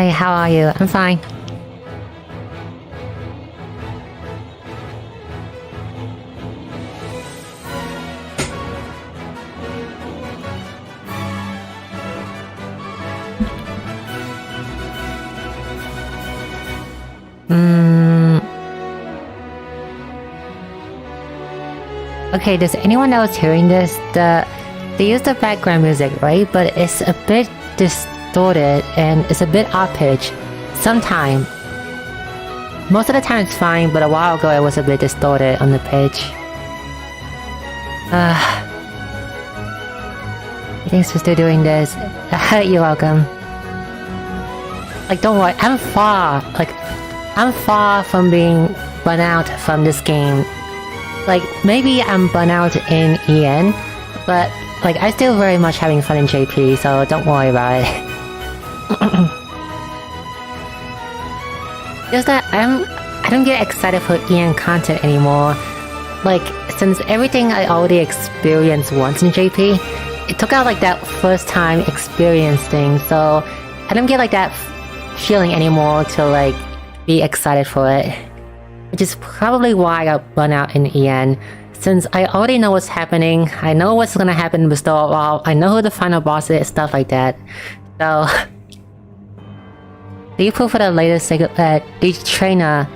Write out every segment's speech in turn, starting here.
Hi, how are you? I'm fine. Okay, does anyone else hearing this? They use the background music, right? But it's a bit distorted and it's a bit off pitch. Sometime. Most of the time it's fine, but a while ago it was a bit distorted on the pitch. Thanks for still doing this. You're welcome. Like, don't worry, I'm far from being burnt out from this game. Like, maybe I'm burnt out in EN, but like, I still very much having fun in JP, so don't worry about it. Just that I don't get excited for EN content anymore. Like, since everything I already experienced once in JP, it took out like that first time experience thing, so I don't get like that feeling anymore to like be excited for it. Which is probably why I got burnt out in EN. Since I already know what's happening, I know what's gonna happen in Bestower, I know who the final boss is, stuff like that. So... Do you pull for the latest the trainer?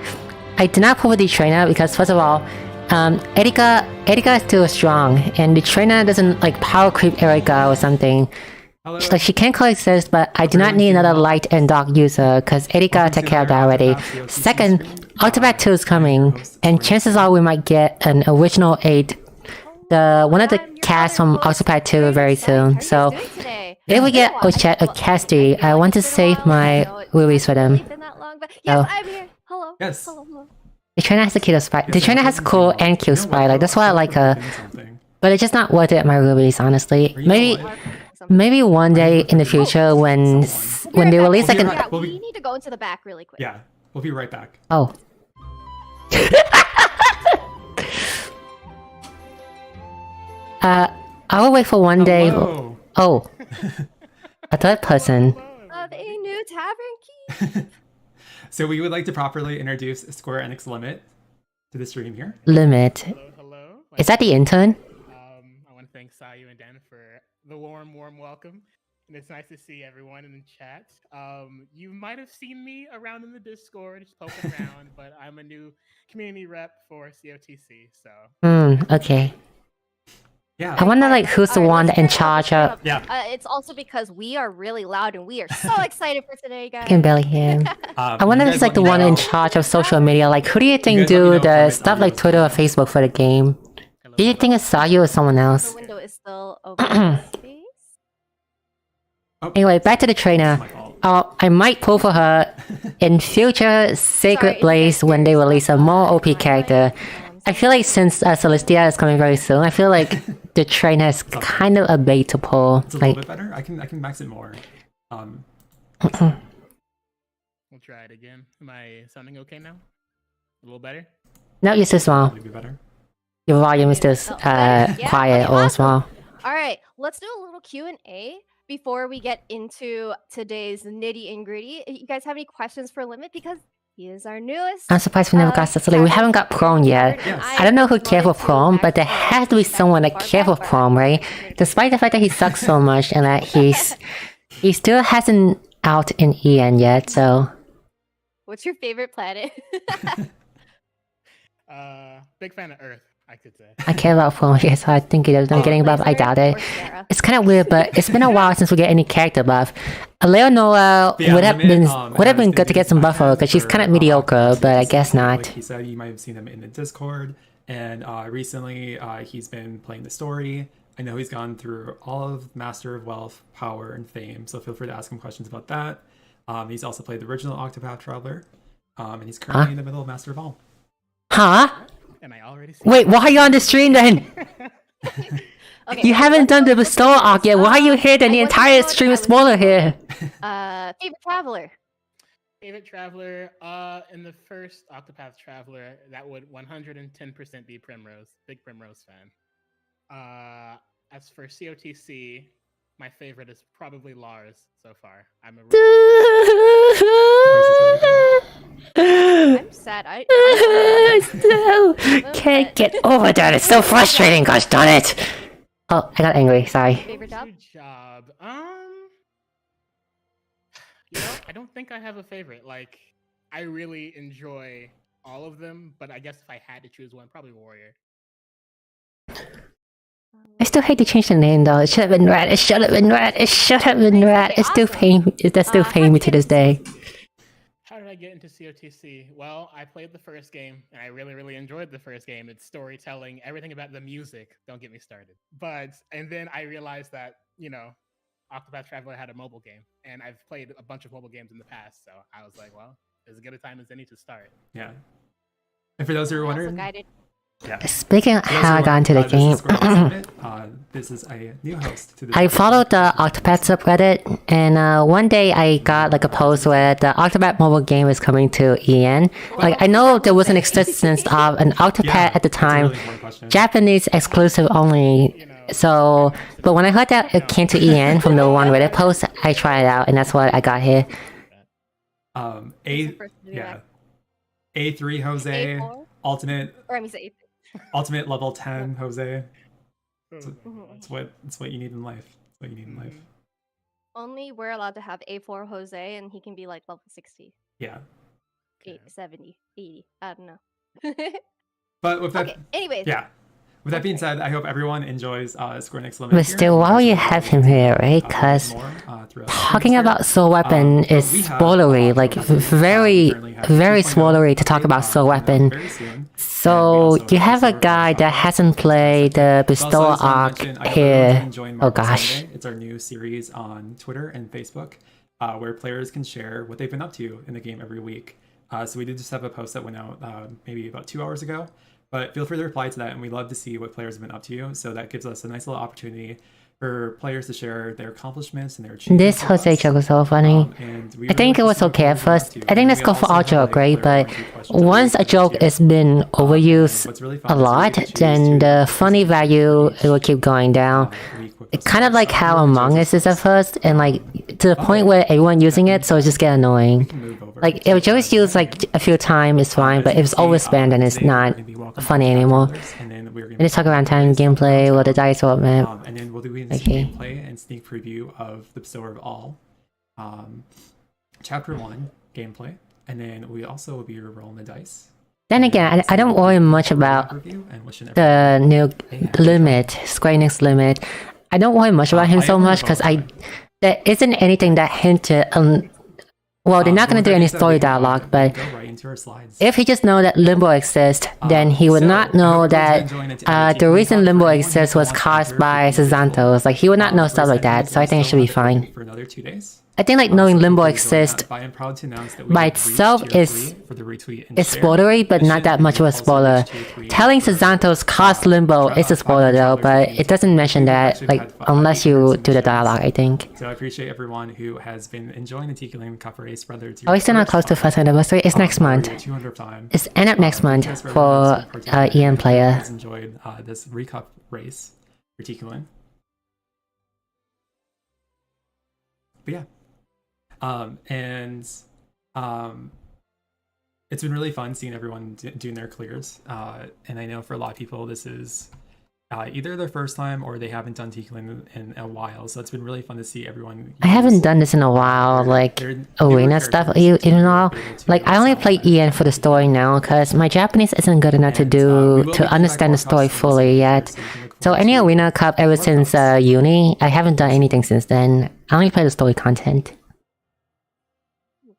I did not pull for the trainer because first of all, Erika is still strong, and the trainer doesn't like power creep Erika or something. She can coexist, but I do not need another light and dark user because Erika took care of that already. Second, Octopath 2 is coming, and chances are we might get an original 8, one of the casts from Octopath 2 very soon. So if we get a casty, I want to save my rubies for them. Yes, I'm here. Hello. Yes. Hello. The trainer has a cute spy. The trainer has cool and cute spy. Like, that's why I like her. But it's just not worth it, my rubies, honestly. Maybe one day in the future when they release like Yeah, we need to go into the back really quick. Yeah, we'll be right back. Oh. I will wait for one day. Oh. A third person. Of a new tavern key. So we would like to properly introduce Square Enix Limit to the stream here. Limit. Hello. Is that the intern? I want to thank Sayu and Dan for the warm welcome. And it's nice to see everyone in the chat. You might have seen me around in the Discord, just poking around, but I'm a new community rep for COTC, so... Okay. Yeah. I wonder like who's the one in charge of... Yeah. It's also because we are really loud and we are so excited for today, guys. I can barely hear him. I wonder if it's like the one in charge of social media. Like, who do you think do the stuff like Twitter or Facebook for the game? Do you think it's Sayu or someone else? The window is still open. Space. Anyway, back to the trainer. I might pull for her in future Sacred Blaze when they release a more OP character. I feel like since Celestia is coming very soon, I feel like the trainer is kind of a bait to pull. It's a little bit better. I can max it more. We'll try it again. Am I sounding okay now? A little better? No, you're still small. Maybe better. Your volume is just quiet or small. All right, let's do a little Q&A before we get into today's nitty and gritty. You guys have any questions for Limit? Because he is our newest. I'm surprised we never got Cecily. We haven't got Prone yet. Yes. I don't know who cares for Prone, but there has to be someone that cares for Prone, right? Despite the fact that he sucks so much and that he still hasn't out in EN yet, so... What's your favorite planet? Big fan of Earth, I could say. I care about Prone, yes, so I think he does. I'm getting buff, I doubt it. It's kind of weird, but it's been a while since we get any character buff. Leonora would have been good to get some buff because she's kind of mediocre, but I guess not. Like he said, you might have seen him in the Discord, and recently he's been playing the story. I know he's gone through all of Master of Wealth, Power, and Fame, so feel free to ask him questions about that. He's also played the original Octopath Traveler, and he's currently in the middle of Master of All. Huh? And I already Wait, why are you on the stream then? Okay, You haven't done the Bestower arc yet. Why are you here then? The entire stream is spoiler here. Favorite traveler. Favorite traveler, in the first Octopath Traveler, that would 110% be Primrose. Big Primrose fan. As for COTC, my favorite is probably Lars so far. I'm a I'm sad. I still can't get over that. It's so frustrating. Gosh darn it. Oh, I got angry. Sorry. favorite job. Good job. I don't think I have a favorite. Like, I really enjoy all of them, but I guess if I had to choose one, probably Warrior. I still hate to change the name though. It should have been Red. It should have been Red. It should have been Red. It's still pain. That's still pain me to this day. How did I get into COTC? Well, I played the first game, and I really, really enjoyed the first game. It's storytelling, everything about the music. Don't get me started. And then I realized that, Octopath Traveler had a mobile game, and I've played a bunch of mobile games in the past, so I was like, well, as good a time as any to start. Yeah. And for those who are wondering, Speaking of how I got into the game, this is a new host to the I followed the Octopath subreddit, and one day I got like a post where the Octopath mobile game is coming to EN. Like, I know there was an existence of an Octopath at the time, Japanese exclusive only. So, but when I heard that it came to EN from the one Reddit post, I tried it out, and that's what I got here. A3 Jose, A4? ultimate, Or I mean, say ultimate level 10 Jose. It's what you need in life. It's what you need in life. only we're allowed to have A4 Jose, and he can be like level 60, Yeah. 70, 80. I don't know. But with that, Okay. Anyways. yeah. With that being said, I hope everyone enjoys Square Enix Limited. But still, while you have him here, right? Because talking about Soul Weapon is spoilery, like very, very spoilery to talk about Soul Weapon. So you have a guy that hasn't played the Bestower arc here. Oh gosh. It's our new series on Twitter and Facebook, where players can share what they've been up to in the game every week. So we did just have a post that went out maybe about 2 hours ago. But feel free to reply to that, and we love to see what players have been up to. So that gives us a nice little opportunity for players to share their accomplishments and their achievements. This Jose joke was so funny. I think it was okay at first. I think that's good for all joke, right? But once a joke has been overused a lot, then the funny value, it will keep going down. It's kind of like how Among Us is at first, and like to the point where everyone using it, so it just get annoying. Like if it's always used like a few times, it's fine, but if it's overspent, then it's not funny anymore. And let's talk around time gameplay or the dice roadmap. And then we'll do gameplay and sneak preview of the Bestower of All, Chapter 1 gameplay, and then we also will be rolling the dice. Then again, I don't worry much about the new Limit, Square Enix Limit. I don't worry much about him so much because there isn't anything that hinted on. Well, they're not going to do any story dialogue, but if he just know that Limbo exists, then he would not know that the reason Limbo exists was caused by Sazantos. Like, he would not know stuff like that, so I think it should be fine. I think like knowing Limbo exists by itself is spoilery, but not that much of a spoiler. Telling Sazantos caused Limbo is a spoiler though, but it doesn't mention that like unless you do the dialogue, I think. So I appreciate everyone who has been enjoying the Tiki Lane Cup race, whether it's we still not close to first anniversary. It's next month. It's end up next month for EN player. Has enjoyed this recup race for Tiki Lane. But yeah. It's been really fun seeing everyone doing their clears. And I know for a lot of people, this is either their first time or they haven't done Tiki Lane in a while. So it's been really fun to see everyone. I haven't done this in a while, like arena stuff, you know. Like I only play EN for the story now because my Japanese isn't good enough to understand the story fully yet. So any arena cup ever since uni, I haven't done anything since then. I only play the story content.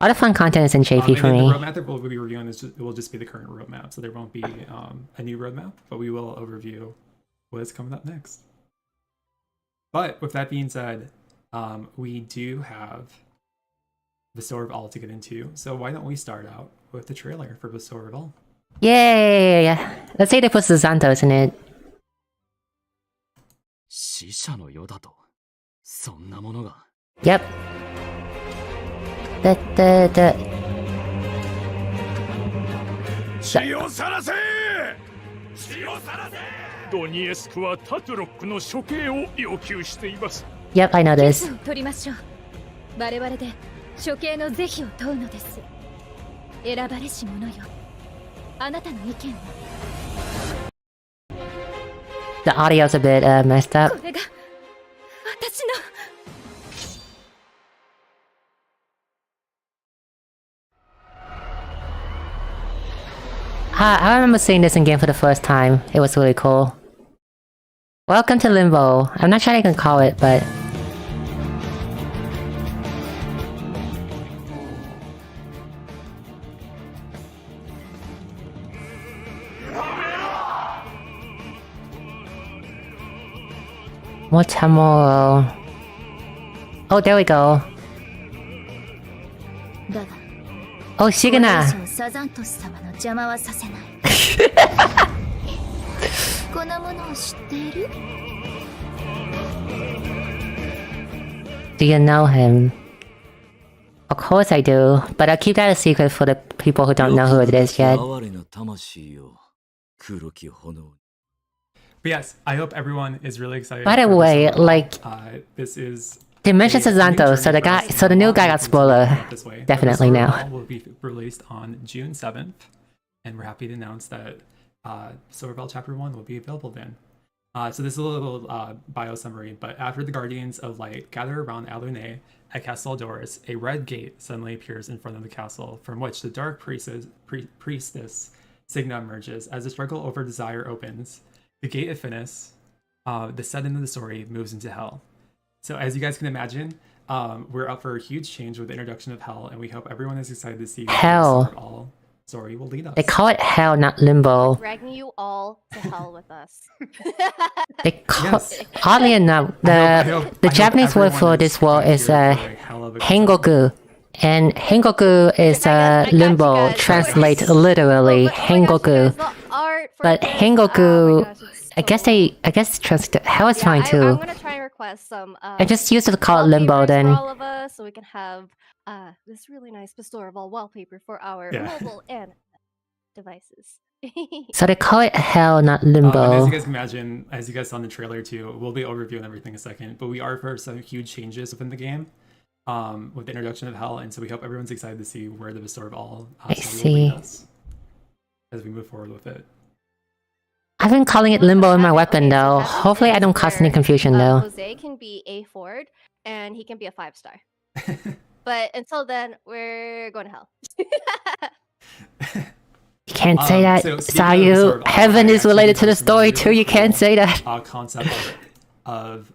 All the fun content is in JP for me. The roadmap that we'll be reviewing will just be the current roadmap, so there won't be a new roadmap, but we will overview what is coming up next. But with that being said, we do have Bestower of All to get into, so why don't we start out with the trailer for Bestower of All? Yeah. Let's say they put Sazantos in it. Yep. The 血をさらせ血をさらせドニエスクはタトロックの処刑を要求しています Yep, I know ケー this. スを取りましょう。我々で処刑の是非を問うのです。選ばれし者よ。あなたの意見は The audio's a bit messed up. これが私の I remember seeing this in game for the first time. It was really cool. Welcome to Limbo. I'm not sure I can call it, but... Motamoro. Oh, there we go. だが Oh, これ以 Shigana. 上サザントス様の邪魔はさせないこのものを知っている Do you know him? Of course I do, but I'll keep that a secret for the people who don't know who it is yet. But yes, I hope everyone is really excited. By the for way, Bestower. like, this is they mentioned a new Sazanto, so journey the for us, so the new and guy we'll got continue spoiler. this way. Definitely Bestower now. will be released on June 7th, and we're happy to announce that Bestower Bell Chapter 1 will be available then. So this is a little bio summary, but after the Guardians of Light gather around Alune at Castle Doors, a red gate suddenly appears in front of the castle, from which the Dark Priestess Signa emerges. As the struggle over desire opens, the gate of Finis, the setting of the story, moves into Hell. So as you guys can imagine, we're up for a huge change with the introduction of Hell, and we hope everyone is excited to see where Hell. this all story will lead us. They call it Hell, not Limbo. Dragging you all to hell with us. They call, Yes. oddly enough, I the hope Japanese word everyone for is this word here is for a hell of a good time. Hengoku. And Hengoku is I got you Limbo, guys. translate literally Oh my gosh, Hengoku. you guys, the art for But this- Hengoku, oh my gosh, it's I guess translate Hell is yeah, fine I'm too. gonna try and request some. I just used to call it Limbo wallpapers then. for all of us, so we can have this really nice Bestower wallpaper for our Yeah. mobile and devices. So they call it Hell, not And as Limbo. you guys can imagine, as you guys saw in the trailer too, we'll be overviewing everything in a second, but we are for some huge changes within the game with the introduction of Hell, and so we hope everyone's excited to see where the Bestower of All I story will lead see. us as we move forward with it. I've been calling it Limbo in my weapon Okay, so though. that Hopefully I means don't cause any where, confusion though. Jose can be a Ford, and he can be a 5-star. But until then, we're going to hell. You can't say that, so speaking of Bestower of Sayu. All, Heaven I is related to actually the did some story really too, you can't cool, say that. Concept of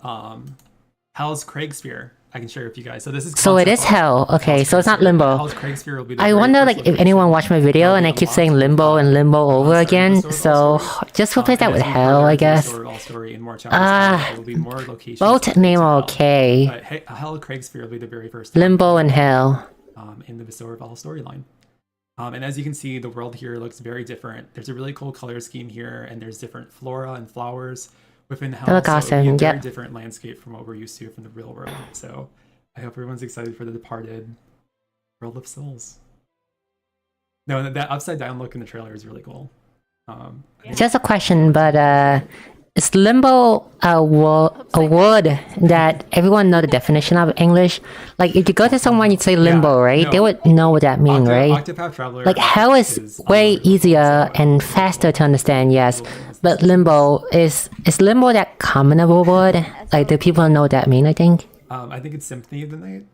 Hell's Craigsphere. I can share with you guys. So this is So it concept is art. Hell. Okay, Hell's so it's not Craigsphere. Limbo. Hell's Craigsphere will be the I very wonder first like if location anyone watched my video that and will I be keep saying unlocked Limbo and Limbo over alongside the again, Bestower of All so story. just replace that And with as we Hell, further I into the guess. Bestower of All story and more chapters, there will be more locations. Both to name Hell. are okay. But Hell Craigsphere will be the very first Limbo and Hell. in the Bestower of All storyline. And as you can see, the world here looks very different. There's a really cool color scheme here, and there's different flora and flowers within Hell. They look so it'll be a awesome, very yep. different landscape from what we're used to from the real world. So I hope everyone's excited for the departed World of Souls. No, that upside down look in the trailer is really cool. Just a question, but is Limbo a word that everyone know the definition of English? Like if you go to someone, you say Limbo, right? no. They would know what that means, right? Octopath Traveler. Like Hell is way easier and faster to understand, yes. But Limbo is Limbo that common of a word? Like do people know what that mean? I think I think it's Symphony of the Night.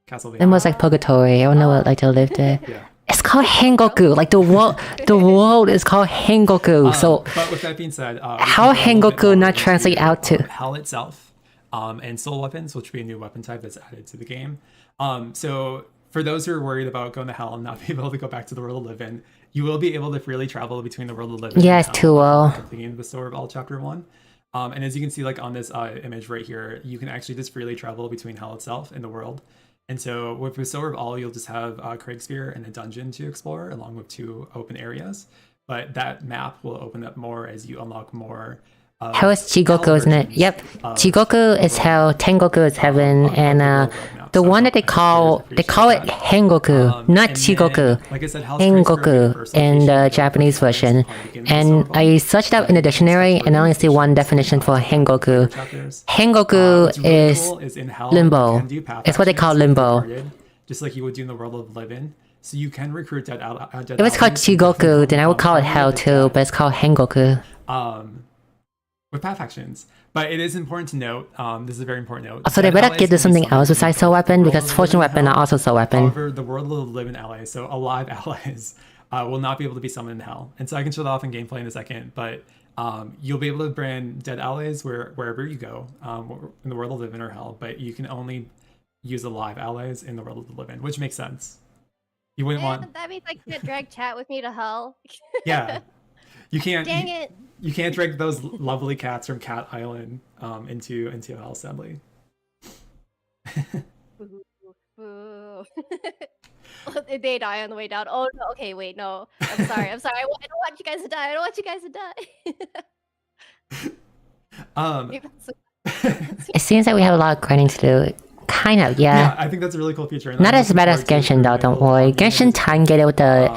Castlevania. Limbo's like purgatory. I don't know what like to live there. Yeah. It's called Hengoku. Like the world is called Hengoku. So but with that being said, how Hengoku not translate out to? Hell itself, and soul weapons, which will be a new weapon type that's added to the game. So for those who are worried about going to Hell and not being able to go back to the world to live in, you will be able to freely travel between the world to live in. Yes, and too well. completing the Bestower of All Chapter 1. And as you can see, like on this image right here, you can actually just freely travel between Hell itself and the world. And so with Bestower of All, you'll just have Craigsphere and a dungeon to explore, along with 2 open areas. But that map will open up more as you unlock more Hell is Chigoku, isn't it? Yep. Chigoku is hell, Tengoku is heaven, and the one that they call it Hengoku, not Chigoku. Like I said, Hengoku in the Japanese version. And I searched up in the dictionary and I only see one definition for Hengoku. Hengoku is limbo. It's what they call limbo. Just like you would do in the world of living. So you can recruit dead allies. If it's called Chigoku, then I would call it hell too, but it's called Hengoku. With path factions. But it is important to note, this is a very important note. Also, they better get to something else besides Soul Weapon, because Fortune Weapon are also Soul Weapon. However, the world of living allies, so alive allies, will not be able to be summoned in hell. And so I can show that off in gameplay in a second, but you'll be able to brand dead allies wherever you go, in the world of living or hell, but you can only use alive allies in the world of the living, which makes sense. You wouldn't want... That means I can't drag chat with me to hell. Yeah. You can't... Dang it. You can't drag those lovely cats from Cat Island into Hell Assembly. Boo. They die on the way down. Oh no. Okay, wait, no. I'm sorry. I don't want you guys to die. I don't want you guys to die. It seems like we have a lot of grinding to do. Kind of, yeah. I think that's a really cool feature. Not as bad as Genshin though, don't worry. Genshin time get it with the...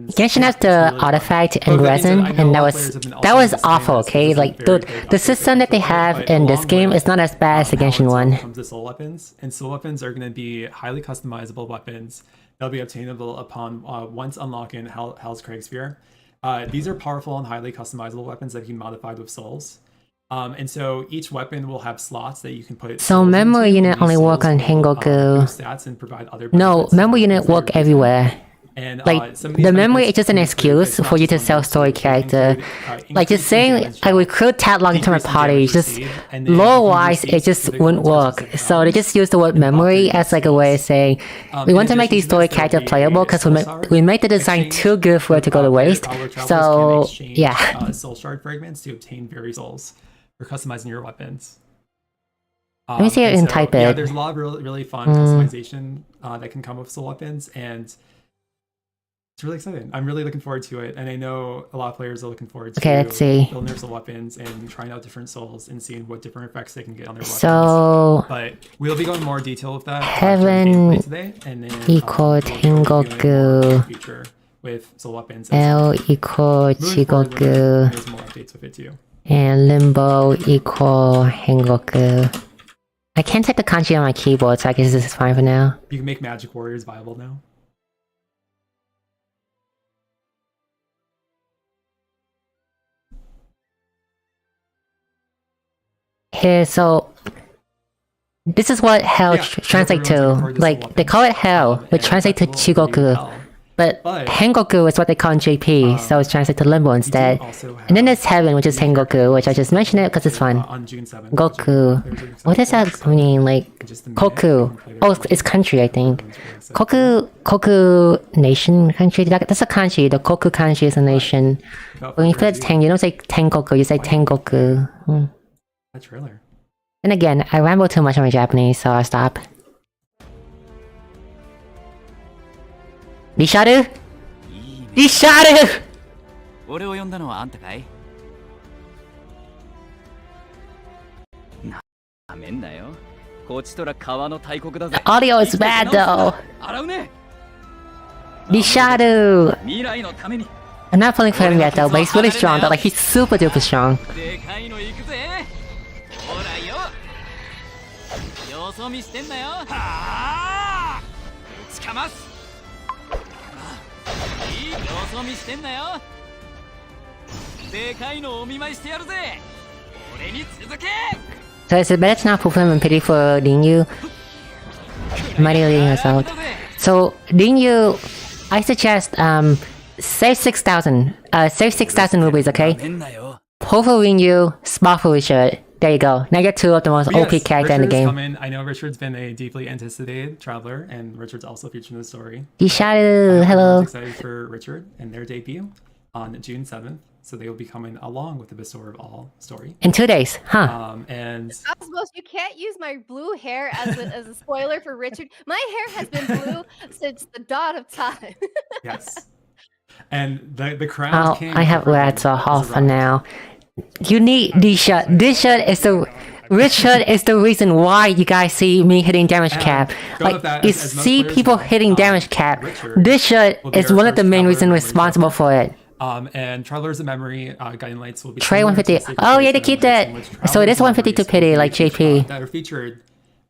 Genshin has the artifact and resin, and that was awful, okay? Like, dude, the system that they have in this game is not as bad as the Genshin one. Comes to soul weapons, and soul weapons are going to be highly customizable weapons. They'll be obtainable upon once unlocking Hell's Craigspear. These are powerful and highly customizable weapons that can be modified with souls. And so each weapon will have slots that you can put. So memory unit only work on Hengoku. Stats and provide other no, memory unit work everywhere. And, like, the memory is just an excuse for you to sell story character. Like, just saying, I recruit Tatlog into my party, just lore-wise, it just wouldn't work. So they just use the word memory as like a way of saying, we want to make these story characters playable because we made the design too good for it to go to waste. So, yeah. Soul shard fragments to obtain various souls for customizing your weapons. Let me see if I can type it. Yeah, there's a lot of really fun customization that can come with soul weapons, and it's really exciting. I'm really looking forward to it, and I know a lot of players are looking forward to building their soul weapons and trying out different souls and seeing what different effects they can get on their weapons. So, but we'll be going more detail with that Heaven today, and then equal Tengoku feature with soul weapons. L equal Chigoku. There's more updates with it too. And Limbo equal Hengoku. I can't type the kanji on my keyboard, so I guess this is fine for now. You can make Magic Warriors viable now. Here, so this is what hell translates to. Like, they call it hell, which translates to Chigoku. But Hengoku is what they call in JP, so it's translated to Limbo instead. And then there's Heaven, which is Hengoku, which I just mentioned it because it's fun. Goku. What does that mean? Like, Koku. Oh, it's country, I think. Koku nation country? That's a kanji. The Koku kanji is a nation. When you put Ten, you don't say Tengoku, you say Tengoku. A trailer. And again, I ramble too much on my Japanese, so I'll stop. Risharu? Risharu! The audio is bad though. Risharu! I'm not pulling for him yet though, but he's really strong though, like he's super duper strong. So is it better to not pull for him and pity for Rinyu? Mighty leading us out. So Rinyu, I suggest save 6,000. Save 6,000 rupees, okay? Pull for Rinyu, spot for Richard. There you go. Now get two of the most OP character in the game. I know Richard's been a deeply anticipated traveler, and Richard's also featured in the story. Risharu, hello. I'm excited for Richard and their debut on June 7th. So they will be coming along with the Bestower of All story. In 2 days, huh? And Osmos, you can't use my blue hair as a spoiler for Richard. My hair has been blue since the dawn of time. Yes. And the crown king. I have red, so half for now. You need this shot. This shot is the Richard is the reason why you guys see me hitting damage cap. Like, you see people hitting damage cap. This shot is one of the main reasons responsible for it. And Travelers of Memory Guiding Lights will be Trade 150. Oh yeah, they keep that. So it is 150 to pity, like JP. That are featured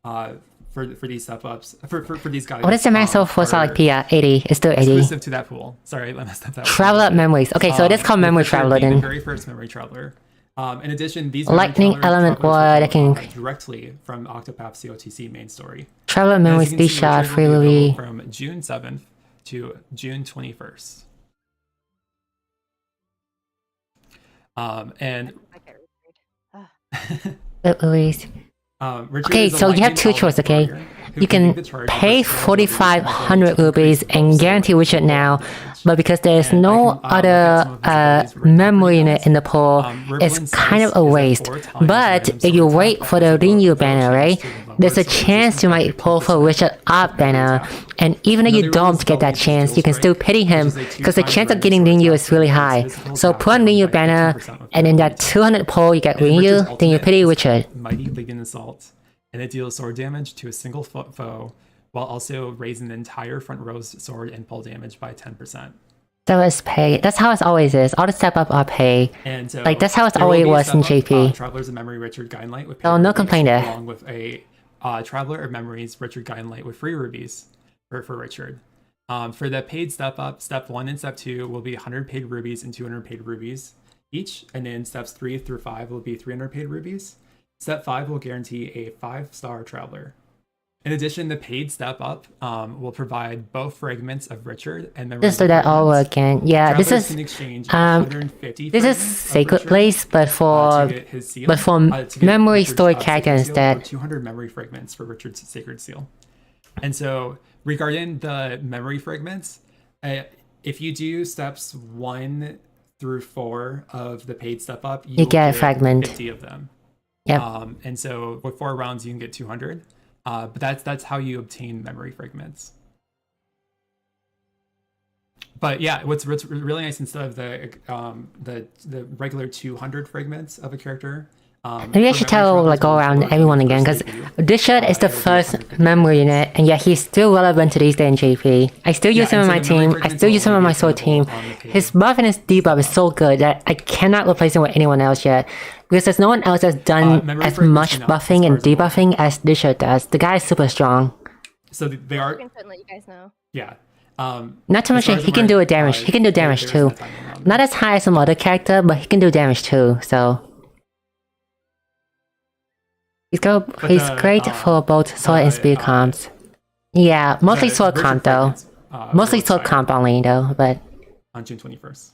for these step ups for these guys. What is the max level for Solid Pia? 80. It's still 80. Exclusive to that pool. Sorry, I messed up that. Traveler Memories. Okay, so it is called Memory Traveler The then. very first Memory Traveler. In addition, these Lightning Element Ward, I can directly from Octopath COTC main story. Traveler Memories D shot free movie from June 7th to June 21st. And release. Okay, so you have two choices, okay? You can pay 4,500 rupees and guarantee Richard now, but because there's no other memory unit in the pool, it's kind of a waste. But if you wait for the Rinyu banner, right, there's a chance you might pull for Richard up banner, and even if you don't get that chance, you can still pity him, because the chance of getting Rinyu is really high. So put on Rinyu banner, and in that 200 pull you get Rinyu, then you pity Richard. Mighty Legion Assault. And it deals sword damage to a single foe, while also raising the entire front row's sword and pull damage by 10%. That was pay. That's how it always is. All the step up are pay. And so, like, that's how it always was in JP. Travelers of Memory Richard Guiding Light with no complaint there. Along with a Traveler of Memories Richard Guiding Light with free rubies for Richard. For the paid step up, step 1 and step 2 will be 100 paid rubies and 200 paid rubies each. And then steps 3 through 5 will be 300 paid rubies. Step 5 will guarantee a 5-star Traveler. In addition, the paid step up will provide both fragments of Richard and memory. Just do that all over again. Yeah, Travelers this can is exchange 150 this is Sacred Place, but for memory story character instead. 200 memory fragments for Richard's Sacred Seal. And so, regarding the memory fragments, if you do steps 1 through 4 of the paid step up, you get a fragment. 50 of them. Yep. And so with 4 rounds you can get 200. But that's how you obtain memory fragments. But yeah, what's really nice, instead of the regular 200 fragments of a character. Maybe I should go around everyone again, because this shirt is the first memory unit, and yet he's still relevant to these days in JP. I still use him on my team, I still use him on my sword team. His buff and his debuff is so good that I cannot replace him with anyone else yet, because there's no one else that's done as much buffing and debuffing as this shirt does. The guy is super strong. So they are... I can let you guys know. Yeah. Not to mention, he can do a damage. He can do damage too. Not as high as some other character, but he can do damage too, so... He's great for both sword and speed comps. Yeah, mostly sword comp though. Mostly sword comp only though, but... On June 21st.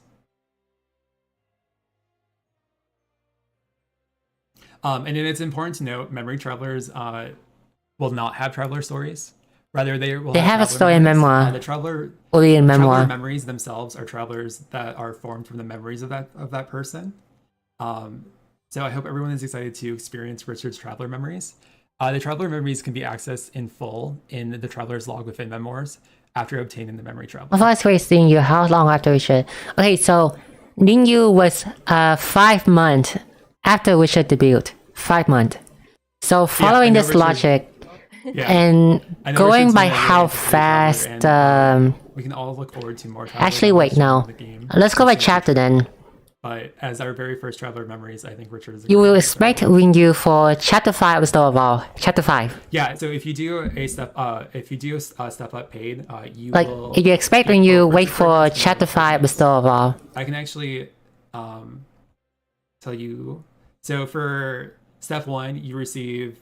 And then it's important to note, Memory Travelers will not have Traveler stories. Rather, they will have a story in memoir. The Traveler memories themselves are Travelers that are formed from the memories of that person. So I hope everyone is excited to experience Richard's Traveler memories. The Traveler memories can be accessed in full in the Traveler's log within Memoirs after obtaining the Memory Traveler. Well, that's great seeing you. How long after Richard? Okay, so Rinyu was 5 months after Richard debuted. 5 months. So following this logic and going by how fast... we can all look forward to more Traveler actually, wait, no. Let's go by chapter then. But as our very first Traveler memories, I think Richard is... You will expect Rinyu for Chapter 5 of Bestower of All. Chapter 5. Yeah, so if you do a step up paid, you like, will... if you expect Rinyu, wait for Chapter 5 of Bestower of All. I can actually tell you... So for step 1, you receive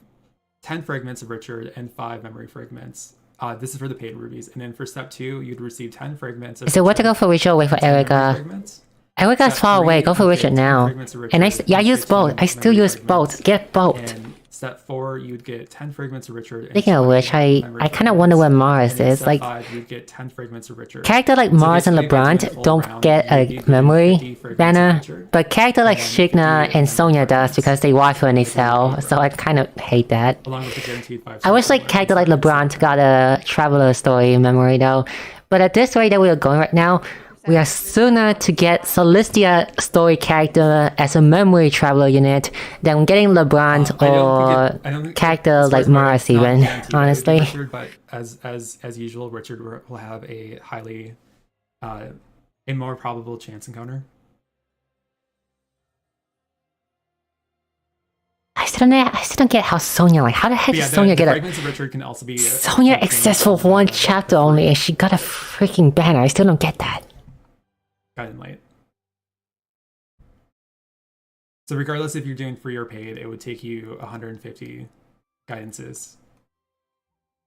10 fragments of Richard and 5 memory fragments. This is for the paid rubies. And then for step 2, you'd receive 10 fragments of... Is it what to go for Richard or wait for Erica? Erika's far away. Go for Richard now. And I use both. I still use both. Get both. And step 4, you'd get 10 fragments of Richard. Speaking of which, I kind of wonder where Mars is. Like, 5, you'd get 10 fragments of Richard. Character like Mars and LeBron don't get a memory banner, but character like Shigna and Sonya does because they wife and they sell. So I kind of hate that. Along with the guaranteed 5. I wish like character like LeBron got a Traveler story memory though. But at this rate that we are going right now, we are sooner to get Celestia story character as a memory traveler unit than getting LeBron or I don't think character as far like as my- Mars it's not even, guaranteed that it would be honestly. Richard, but as usual, Richard will have a highly a more probable chance encounter. I still don't get how Sonya, like, how the heck But yeah, did Sonya the get a... fragments of Richard can also be Sonya obtained exists for from one the- chapter only and she got a freaking banner. I still don't get that. Guided Light. So regardless if you're doing free or paid, it would take you 150 guidances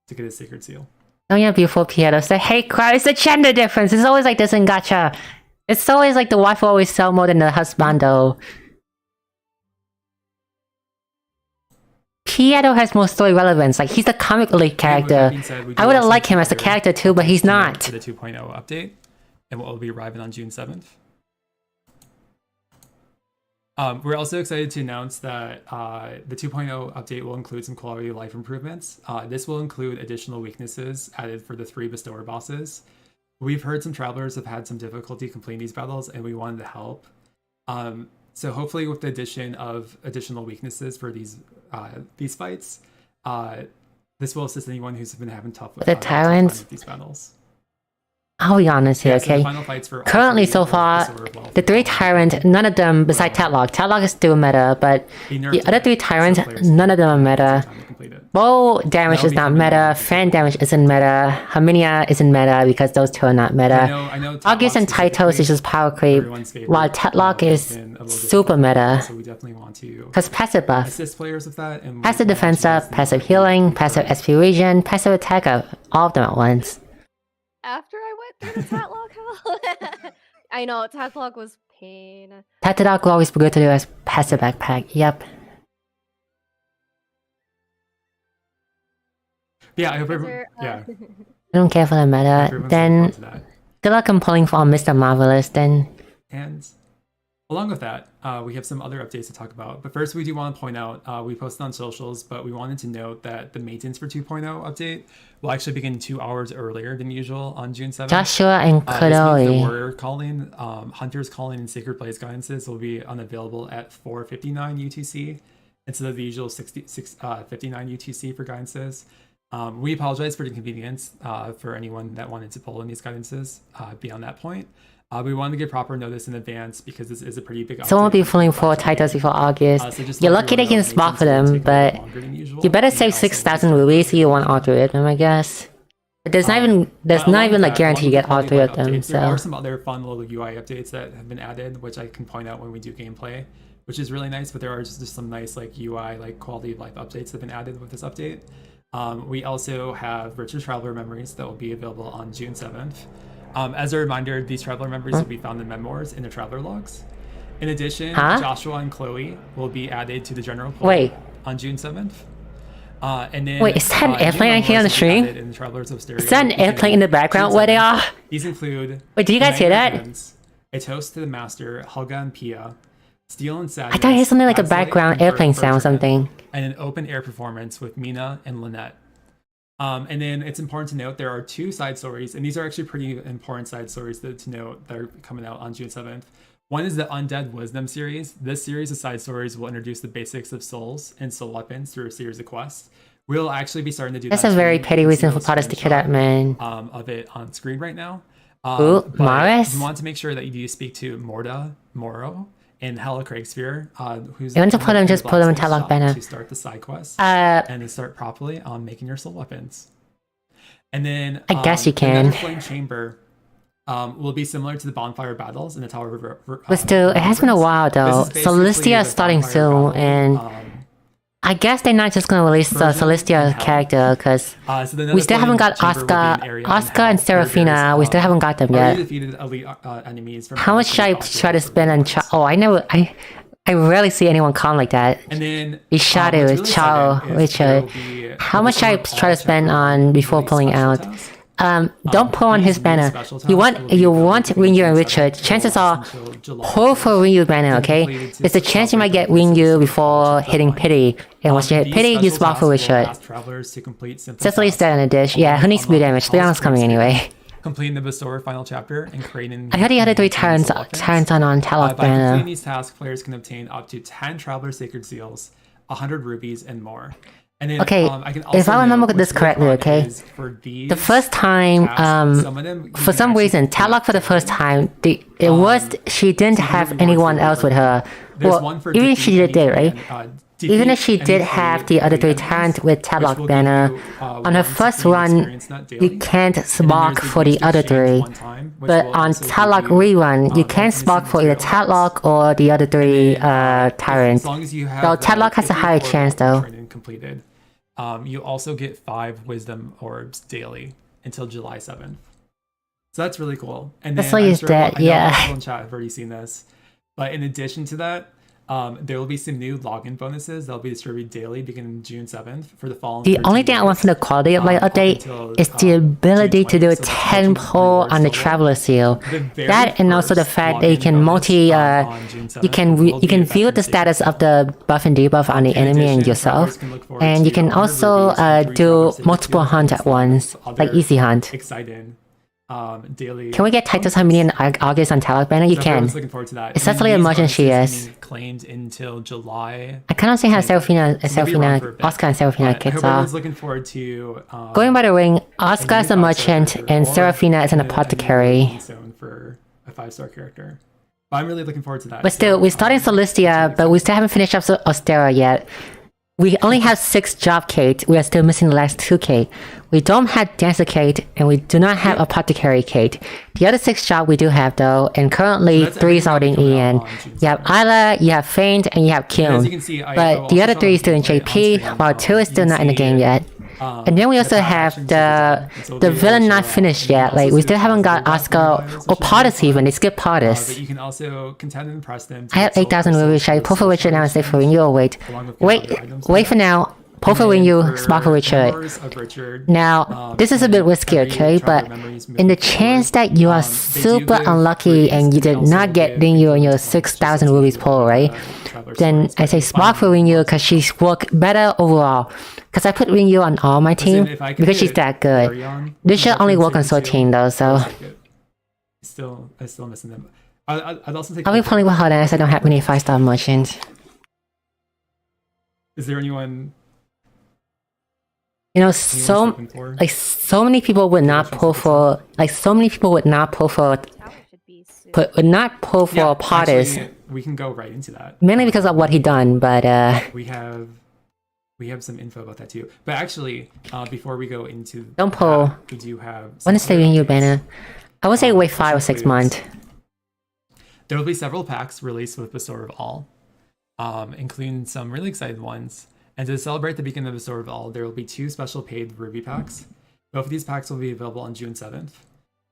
to get a Sacred Seal. Sonya before Pietro said, hey crowd, it's a gender difference. It's always like this in gacha. It's always like the wife will always sell more than the husbando. Pietro has more story relevance. Like, he's the comic relief And with that character. being said, we do I would have also liked him as a consider character too, but he's to note not. for the 2.0 update, and what will be arriving on June 7th. We're also excited to announce that the 2.0 update will include some quality of life improvements. This will include additional weaknesses added for the 3 Bestower bosses. We've heard some travelers have had some difficulty completing these battles, and we wanted to help. So hopefully with the addition of additional weaknesses for these fights, this will assist anyone who's been having tough The tough time tyrants? with these battles. I'll be honest here, Yeah, so the okay? final fights for all Currently, 3 so of far, Bestower of Wealth the 3 are tyrants, none of them beside Tatlock. Tatlock is still meta, but be nerfed the other 3 tyrants, so players none of them are have some meta. time to complete it. Bow damage That'll is be not coming meta, out. fan damage isn't meta, Herminia isn't meta because those 2 are not I meta. know August and Titos is just power creep, everyone's favorite, while Tatlock has is been a little super difficult, meta. So we definitely want to Because passive buff. assist players with that. And we Passive want to defense invest up, in passive the healing, for- passive SP regen, passive attack up. All of them at once. After I went through the Tatlock hell. I know, Tatlock was pain. Tatlock will always be good to do as passive backpack. Yep. Yeah, I hope Is everyone, there, yeah, I don't care for the meta. everyone's looking Then, forward to that. good luck in pulling for Mr. Marvelous then. And along with that, we have some other updates to talk about. But first, we do want to point out, we posted on socials, but we wanted to note that the maintenance for 2.0 update will actually begin 2 hours earlier than usual on June 7th. Joshua and This means the Kodoi. warrior calling, hunters calling, and sacred blaze guidances will be unavailable at 4:59 UTC instead of the usual 59 UTC for guidances. We apologize for the inconvenience for anyone that wanted to pull in these guidances beyond that point. We wanted to give proper notice in advance because this is a pretty big. Someone will be update pulling for for Titos before August. so just You're let lucky they everyone can know spot for maintenance will them, take a little but longer than usual, you better and save also 6,000 rupees if you want all 3 of them, I guess. But there's not even like guarantee you get all 3 of them, There are so. some other fun little UI updates that have been added, which I can point out when we do gameplay, which is really nice. But there are just some nice like UI, like quality of life updates that have been added with this update. We also have richer traveler memories that will be available on June 7th. As a reminder, these traveler memories will be found in memoirs in the traveler logs. In addition, Huh? Joshua and Chloe will be added to the general pool Wait. on June 7th. And then, Wait, is that an new airplane I hear on the memoirs will be stream? added in the Travelers of Stereo Is that an beginning airplane in the background June where they 7th. are? These include Wait, do you guys hear United that? Friends, A Toast to the Master, Helga and Pia, Steel and Sadness. I thought I heard something like a Gaslight, background and airplane sound or Bergman, something. and an open air performance with Mina and Lynette. And then it's important to note there are 2 side stories, and these are actually pretty important side stories to note that are coming out on June 7th. One is the Undead Wisdom series. This series of side stories will introduce the basics of souls and soul weapons through a series of quests. We'll actually be starting to do That's that a very soon. petty You can reason see for a Potters to kill that screenshot, man. of it on screen right now. Ooh, But Morris? you want to make sure that you do speak to Moro and Hella Craigsphere, who's You want to put him, just put him in Blacksmith Tatlock shop banner. to start the side quest Uh, and to start properly on making your soul weapons. And then I guess you the can. Nether Flame Chamber will be similar to the bonfire battles in the Tower of but still, it has been a while though. This is basically Celestia is the starting bonfire soon, battle, and I guess they're not just gonna release the version in Celestia hell. character, because so the we Nether still haven't Flame got Chamber will be an Oscar, area in Oscar hell and where there's, Seraphina. We still haven't got them already yet. defeated elite enemies from How much should I try to spend on? Oh, I rarely see anyone con like that. And then Ishadu, what's really Chao, exciting is there Richard. will be How a much should I Discord try to call spend chapter on before release pulling special out? tasks. Don't pull on his These banner. special tasks You will want be available Rinyu and between Richard. 7th Chances are, until July pull for 2nd. Rinyu banner, okay? There's a chance you might get Rinyu before hitting Pity. And once you hit These Pity, you special swap for tasks will Richard. ask travelers to complete simple Cecily's tasks dead in a dish. Yeah, who needs to be unlock damaged? Leon's coming all anyway. spirits completing the Bestower final chapter and creating. I heard the other 3 turns on Talok By completing banner. these tasks, players can obtain up to 10 Traveler Sacred Seals, 100 rubies, and more. And then, Okay, I can if also I remember note this what's correctly, really fun okay, is for these the first time, tasks, some of them you for can some actually reason, complete Talok for the first daily. time, it was she didn't so these have rewards anyone that else with her. There's Well, one for even if she defeat did, right? and, Even if defeat she any did have the other 3 enemies, turns with which Talok will give banner, you, on her 1 first supreme run, experience nut you daily. can't And then spark there's for the used other exchange 3. one time, which But will on also give Talok you, rerun, you can't instant spark for either material packs. Talok or the other 3 As tyrants. long as you have So the Talok has a higher 54 chance though. training completed, you also get 5 wisdom orbs daily until July 7th. So that's really cool. And That's then why I'm he's sure dead, I know yeah. people in chat have already seen this. But in addition to that, there will be some new login bonuses that'll be distributed daily beginning June 7th for the following. The 13 only thing I want days, from the quality of life up update until, is the ability June to do a 20th. So the 10 14 pull rewards on the total. Traveler Seal. The very That and also the first fact that you login can bonus, on June 7th you can will be a view the veteran status sacred of the buff and debuff on the In enemy and addition, yourself. travelers can look forward And you to can 100 also rubies and 3 do Traveler Sacred multiple Seal hunts at points, once, along with like other easy hunt. exciting daily. Can we get Titus Harmony in August on Talok banner? You So can. everyone's looking forward to that. Especially And in these Merchant she bonuses is. can be claimed until July. I kind of see how So maybe around for a Seraphina, bit. Oscar and Seraphina But I kids hope are. everyone's looking forward to Going by the ring, a Oscar is new a 5-star merchant character and or Seraphina is an a new apothecary. zone for a 5-star character. But I'm really looking forward to that. But still, we're starting Celestia, but we still haven't finished up Ostera yet. We only have 6 job Kate. We are still missing the last 2 Kate. We don't have Dancer Kate, and we do not have Apothecary Kate. The other 6 job we do have though, and currently That's 3 is already in everything coming EN. out on June You have 7th. Isla, you have Faint, and you have And as you Kyun. can see, I But the also other saw 3 is still in gameplay on JP, screen. while 2 is You still can not in the see, game yet. And then we also path have actions the is done. So the it'll be villain able to not show up. finished And you yet. can Like also we see still the haven't got positive Oscar background or which is Pardis really even. fun. They skipped But Pardis. you can also contend and impress them. to I have get 8,000 silver rubies. Should I crystals, pull for Richard now and stay for Rinyu or wait? along with other items Wait like for that. now. Pull for And then Rinyu, spark for Richard. Memoirs of Richard, Now, this is a bit risky, every okay? Traveler But Memories in the moving chance forward, that you are they do super give unlucky rubies, and you they did also not get give Rinyu on your influence, which is 6,000 to rubies do pull, with, right? Traveler Then stories, I but say you spark find for them Rinyu on because Twitter. she's worked better overall. Because I put Rinyu on all my team Listen, if I could because she's get that good. Arion, This should only work on Sacred Seal, 13 though, so. I'll take it. I still missing them. I'd also take. I'll be Opal. playing with her as I don't have many 5-star merchants. Is there anyone You know, anyone's looking for? so many people would not pull for, so many people would not pull for, Tower should be soon. would not pull for Yeah, Pardis. actually, we can go right into that. Mainly because of what he done, but We have some info about that too. But actually, before we go into Don't pull. that, we do have. when some is the other Rinyu updates. banner? I would say wait which 5 or 6 includes- months. There will be several packs released with Bestower of All, including some really exciting ones. And to celebrate the beginning of Bestower of All, there will be 2 special paid Ruby packs. Both of these packs will be available on June 7th.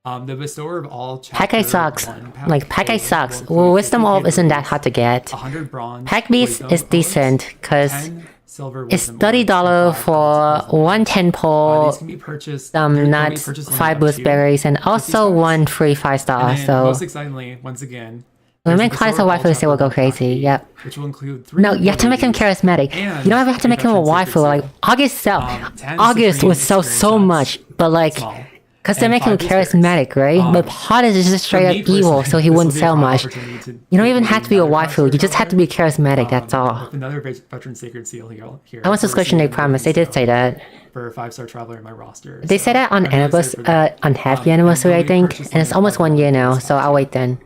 The Bestower of All chapter Pack sucks. 1 pack Like, Pack will sucks. include Well, Wisdom 50 Orb isn't that rubies, hard to get. 100 bronze. Pack Beast wisdom is orbs, decent, because 10 silver it's wisdom $30 orbs, and 5 for wisdom. 1 10 pull, These can be purchased. some they'll be nuts, purchased limited 5 up boost to berries, and 50 also stars. 1 free 5-star, And then, so. most excitingly, once again, When there's make the clients a Bestower of All waifu, they will go chapter 1 crazy, pack, yep. which will include 3 No, you have to make him rubies charismatic. and You don't even have to make him a veteran sacred waifu. Like, seal. August sell. 10 August supreme would sell experience so shots, much, but like, small, because they and make him 5 boost berries. charismatic, right? But Pardis is just For straight me up evil, personally, so he this wouldn't will be a sell prime much. opportunity to You don't even get have to be a another waifu, you just have to be charismatic, that's all. With another veteran sacred seal here. I want subscription, they promised. They did say that. For a 5-star traveler in my roster. They so said that on I'm really excited anniversary, for that. on happy And anniversary, I we'll be think, purchasing and it's almost 1 year now, so I'll wait then.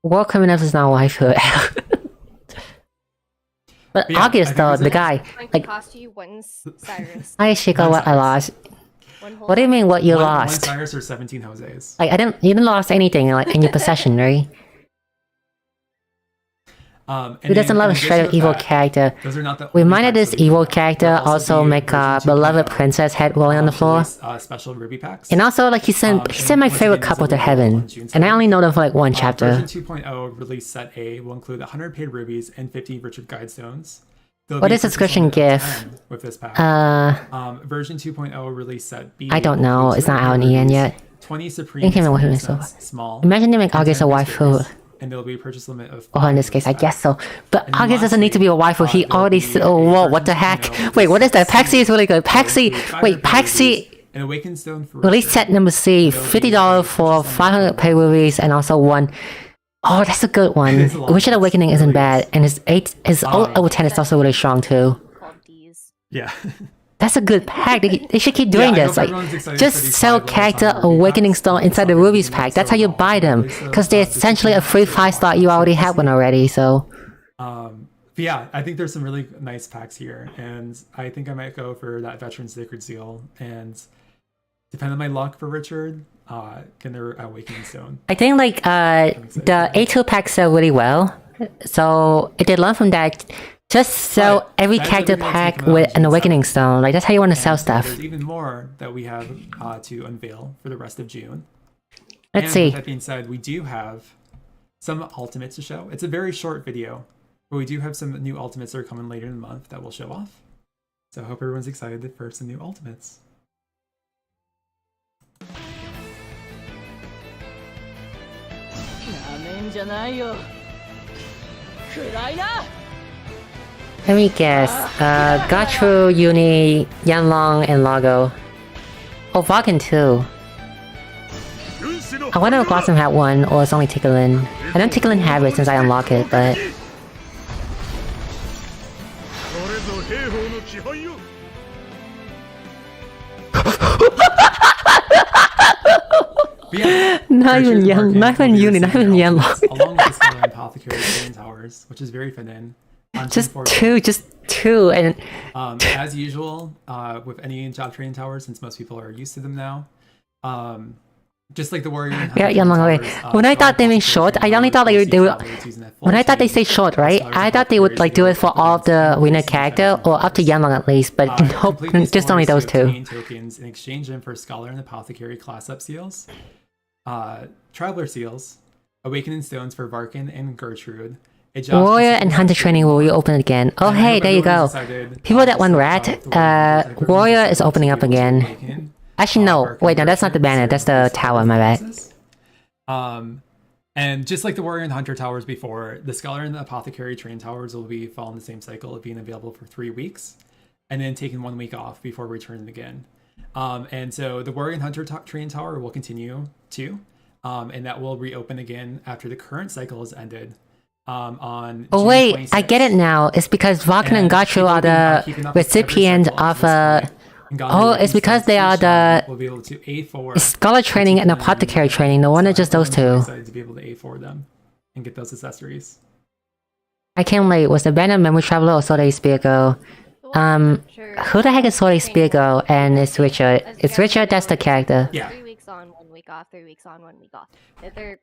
World Criminals is not a waifu. But yeah, I August think though, it's the a- guy, Going to like, cost you 1 Cyrus. hi Shiko, what I lost. One whole What do you mean what you One lost? Cyrus or 17 Jose's. Like, you didn't lost anything, like, in your possession, right? And Who doesn't then love in a straight up addition to evil that, character? Those are not the We only minded packs this that we evil have. character There'll also be make a version beloved 2.0, princess head rolling on the floor. release, special Ruby packs. And also, like, he sent and my once favorite again, these couple will to be available heaven. on June And I 7th. only know them for like 1 chapter. Version 2.0 release set A will include 100 paid rubies and 50 Richard Guidestones. There'll What be is a subscription limit of gift? 10 with this pack. Version 2.0 release set B. I don't will know, include it's not 200 out in EN rubies, yet. 20 supreme Think him and what he experience makes sets, small. Imagine they make and August a 10 waifu. boost and there'll be a purchase limit of Oh, in this 5 case, I with guess that. so. But And then August doesn't need to be a waifu. He there'll already. be Oh, a whoa! version What the heck? 2.0 Wait, what is that? release set Paxi is really good. C. It'll Paxi. include 500 Wait, paid rubies Paxi. an Awakened Stone for Release Richard. set number C, It'll be $50 for purchased on 500 pay rubies, and also one. Oh, that's a good one. It is a lot. Richard Awakening It isn't really bad, is. and his over 10 is also really strong too. Called D's. Yeah. That's a good pack. They should keep doing Yeah, I this. hope Like, everyone's excited just for these sell 5 character Ruby Awakening packs. Stone inside the It's Rubies not pack. really That's how you so buy them, awful. because they're This is essentially a free 5-star. You already have one already. So But yeah, I think there's some really nice packs here, and I think I might go for that Veteran Sacred Seal, and depending on my luck for Richard, get their Awakening Stone. I think like the A2 pack sell really well. So if they learn from that, just sell But every that character doesn't mean it's pack taken out with on an June Awakening 7th. Stone. Like that's how you want to sell And so stuff. There's even more that we have to unveil for the rest of June. Let's And see. with that being said, we do have some ultimates to show. It's a very short video, but we do have some new ultimates that are coming later in the month that we'll show off. So I hope everyone's excited for some new ultimates. Let me guess. Gatru, Uni, Yanlong, and Lago. Oh, Vulcan too. I wonder if Blossom had one, or it's only Ticklin. I know Ticklin have it since I unlock it, but... But yeah, Not even Richard Yan, Barkin not will even be Uni, not receiving even ultimates, Yanlong. along with the Skyline Apothecary Training Towers, which is very fitting. On Just Team two, and... As usual, with any job training towers, since most people are used to them now, just like the Warrior. And Yeah, Hunter Yanlong, Training okay. Towers, When I Skyline thought they meant Apothecary short, Training I only Towers thought will they see were... travelers using that full When I thought they chain. say short, right? Scholars I thought they would like do it for all of the winner character, or up to Yanlong at least, but nope, Complete these just only forms those to two. obtain tokens and exchange them for Scholar and Apothecary class up seals, Traveler seals, Awakening Stones for Varkin and Gertrude. a job Warrior and specifically Hunter for training will Warrior. reopen again. Oh And I hey, hope there you go. everyone's excited, People that won to Rat, start with the Warrior, because everyone's Warrior excited is to opening be up able to again. awaken, Actually no, Varkin wait, no, and that's not the Gertrude, banner, so that's the this tower, is my bad. classes. And just like the Warrior and Hunter towers before, the Scholar and the Apothecary train towers will be following the same cycle of being available for 3 weeks, and then taking 1 week off before returning again. And so the Warrior and Hunter train tower will continue too, and that will reopen again after the current cycle has ended. On Oh June wait, I get it 26th. now. It's because Vulcan and Gatru people are who've been the keeping up with every recipients cycle up of to this point and gotten oh, their it's because they are each time the will be able to A4 Scholar training and Apothecary training. No wonder just those everyone's two. excited to be able to A4 them and get those accessories. I can't wait. Was the banner Memory Traveler or Sword Spear Girl? Sure. Who the heck is Sword Spear Girl? And it's Richard. It's Richard, that's the character. Yeah. 3 weeks on, 1 week off, 3 weeks on, 1 week off. They're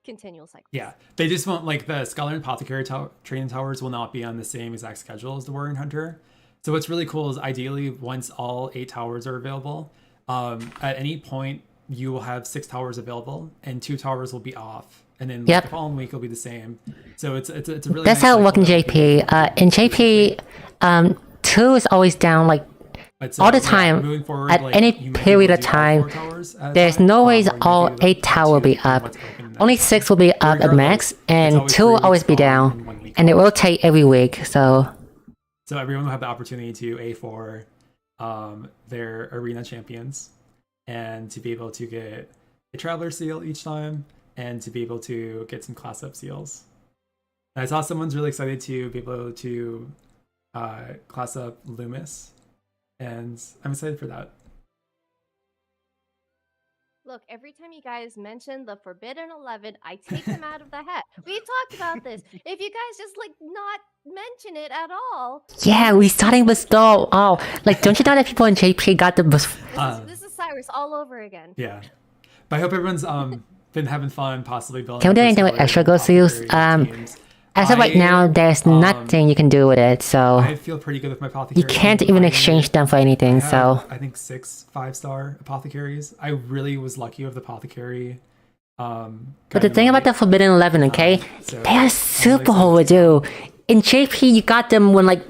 continual cycles. Yeah, they just won't, like, the Scholar and Apothecary training towers will not be on the same exact schedule as the Warrior and Hunter. So what's really cool is ideally once all 8 towers are available, at any point you will have 6 towers available and 2 towers will be off, and then like, Yep. the following week will be the same. So it's a really That's nice how it cycle works in that will be- JP. In JP, 2 is always down, like, But all the yeah, time, moving forward, at like, any you might be period able of to do all time, 4 towers at a there's time, no ways or you might all be able to 8 do tower will 2 be depending on up. what's open in that Only time. 6 will be up at Regardless, max, it's and always 2 will 3 always weeks be on down. and 1 week And it off. rotate every week, so... So everyone will have the opportunity to A4 their arena champions and to be able to get a traveler seal each time and to be able to get some class up seals. And I saw someone's really excited to be able to class up Loomis, and I'm excited for that. Look, every time you guys mention the Forbidden 11, I take them out of the hat. We've talked about this. If you guys just like not mention it at all, Yeah, we starting Bestow. Oh, like, don't you know that people in JP got the... this is Cyrus all over again. Yeah, but I hope everyone's been having fun, possibly building. Can we do up anything with Scholar extra gold seals? Apothecary teams. As of right now, there's nothing you can do with it, so... I feel pretty good with my apothecary. You can't team. even I exchange them for anything, have, so... I think 6 5-star apothecaries. I really was lucky with the apothecary. But the thing about the Forbidden 11, okay? so They are I'm super really overdue. In JP, you got them when, like,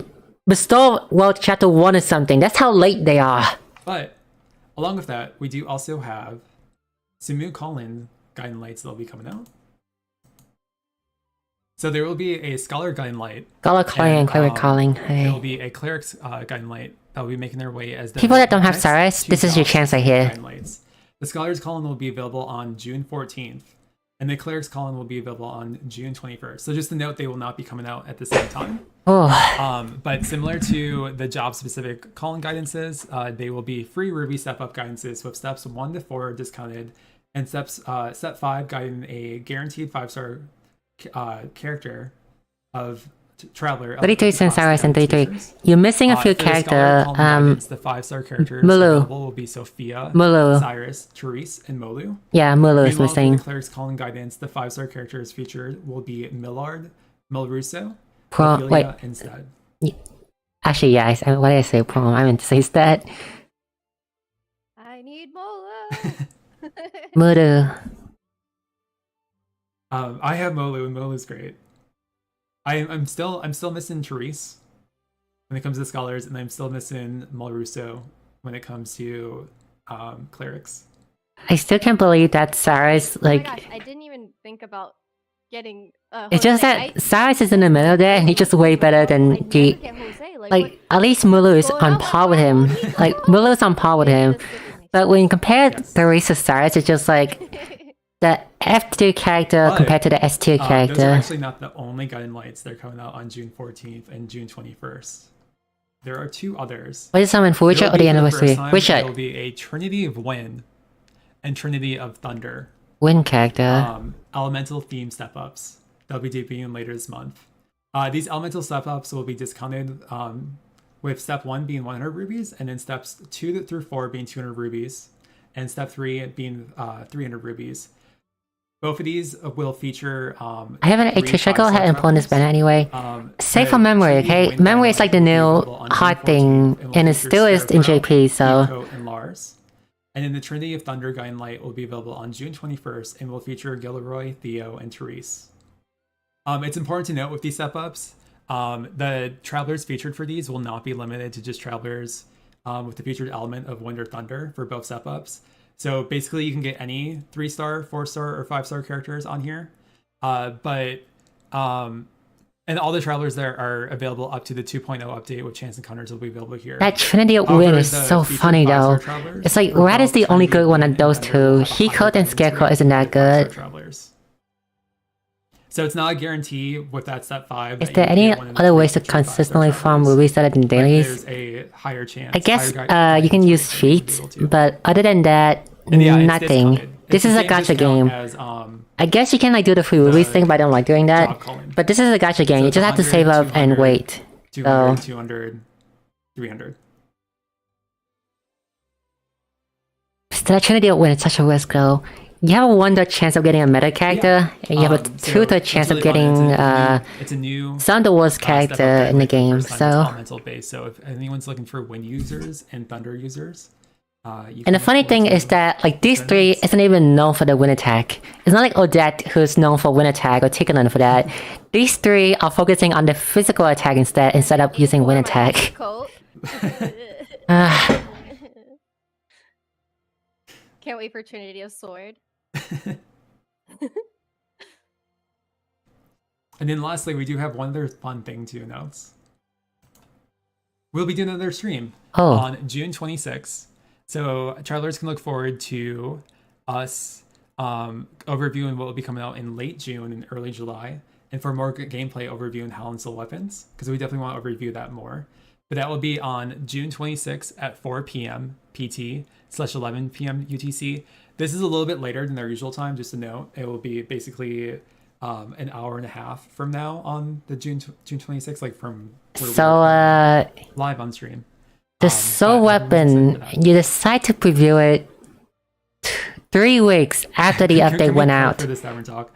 Bestow World Chapter 1 or something. That's how late they are. But along with that, we do also have some new call-in guiding lights that'll be coming out. So there will be a Scholar guiding light. Scholar calling and Cleric calling. There Hey. will be a Cleric's guiding light that will be making their way as the People that don't have next Cyrus, two this is your jobs chance right here. Lights. The Scholar's Column will be available on June 14th, and the Cleric's Column will be available on June 21st. So just to note, they will not be coming out at the same time. Oh, But similar to the job-specific column guidances, they will be free Ruby step-up guidances with steps 1 to 4 discounted, and step 5 guiding a guaranteed 5-star character of Traveler. 33 cents Cyrus and 33. You're missing a few characters. The 5-star characters Mulu. available will be Sophia, Mulu. Cyrus, Therese, and Molu. Yeah, Mulu is Meanwhile, for the missing. Cleric's Calling Guidance, the 5-star characters featured will be Millard, Melruso, Wait. Ophelia, and Stead. Actually, yeah, what did I say? Prom. I meant to say that. I need Mola. Mulu. I have Molu, and Molu's great. I'm still missing Therese when it comes to scholars, and I'm still missing Melruso when it comes to clerics. I still can't believe that Cyrus, Oh my like, gosh, I didn't even think about getting. it's just that Cyrus is in the middle there, and he's just way better than the. Like, at least Mulu is on par with him. Like, Mulu is on par with him. But when you compare Therese to Cyrus, it's just like the F2 character But, compared to the S2 Those are character. actually not the only guiding lights. They're coming out on June 14th and June 21st. There are 2 others. What is someone for Witcher or the anniversary? It Witcher. will be a Trinity of Wind and Trinity of Thunder. Wind character. Elemental theme step-ups. They'll be debuting later this month. These elemental step-ups will be discounted with step 1 being 100 rubies, and then steps 2 through 4 being 200 rubies, and step 3 being 300 rubies. Both of these will feature. I haven't. Trisha, go ahead and pull in this banner anyway. Say the for memory, Trinity okay? Wind Memory is Guide like the will be new available on June hot 14th, thing, will and it feature still is in Scarecrow, JP, so. Nico, and Lars. And then the Trinity of Thunder Guiding Light will be available on June 21st and will feature Gilroy, Theo, and Therese. It's important to note with these step-ups, the travelers featured for these will not be limited to just travelers with the featured element of Wind or Thunder for both step-ups. So basically you can get any 3-star, 4-star, or 5-star characters on here. And all the travelers there are available up to the 2.0 update, with chance encounters will be available here. That Trinity of However, Wind is the so featured funny though. 5-star travelers It's like for Rat is both the only Trinity good one and of those Thunder two. have He Code and 100 Scarecrow into isn't that the 5-star good. travelers. So it's not a guarantee with that step 5. Is that there you any get one of the other 3 ways to featured 5-star consistently farm travelers, rubies other than but dailies? There's a higher chance. I guess higher you can guidance use rate that you'll be feats, able to. but other than that, And yeah, it's nothing. discounted. This It's is the a same gacha discount game. as, I guess you can like do the free rubies thing, but I don't like doing that. job calling. But this is a gacha game. So You it's just have to 100, save up and 200, wait. 200, So 200, 300. still, Trinity of Wind is such a risk though. You have a 1/3 chance of getting a meta character, and you have a 2/3 chance of getting it's a new some of the worst character step-up in the guide for game. the first time. It's So, elemental based. So if anyone's looking for Wind users and Thunder users, you and the can funny look thing forward is to that like these Wind 3 users. isn't even known for the wind attack. It's not like Odette who's known for wind attack or Ticklin for that. These 3 are focusing on the physical attack instead of using wind attack. Coat. Ah, Can't wait for Trinity of Sword. And then lastly, we do have one other fun thing to announce. We'll be doing another stream Oh. on June 26th. So travelers can look forward to us overviewing what will be coming out in late June and early July. And for more gameplay overview and Howling Soul Weapons, because we definitely want to overview that more. But that will be on June 26th at 4 p.m. PT /11 p.m. UTC. This is a little bit later than our usual time, just to note. It will be basically an hour and a half from now on the June 26th, like from where we're so live on stream. the But Soul I'm really excited Weapon, for that. you decide to preview it 3 weeks after the Can we update went prep out. for this Tavern talk.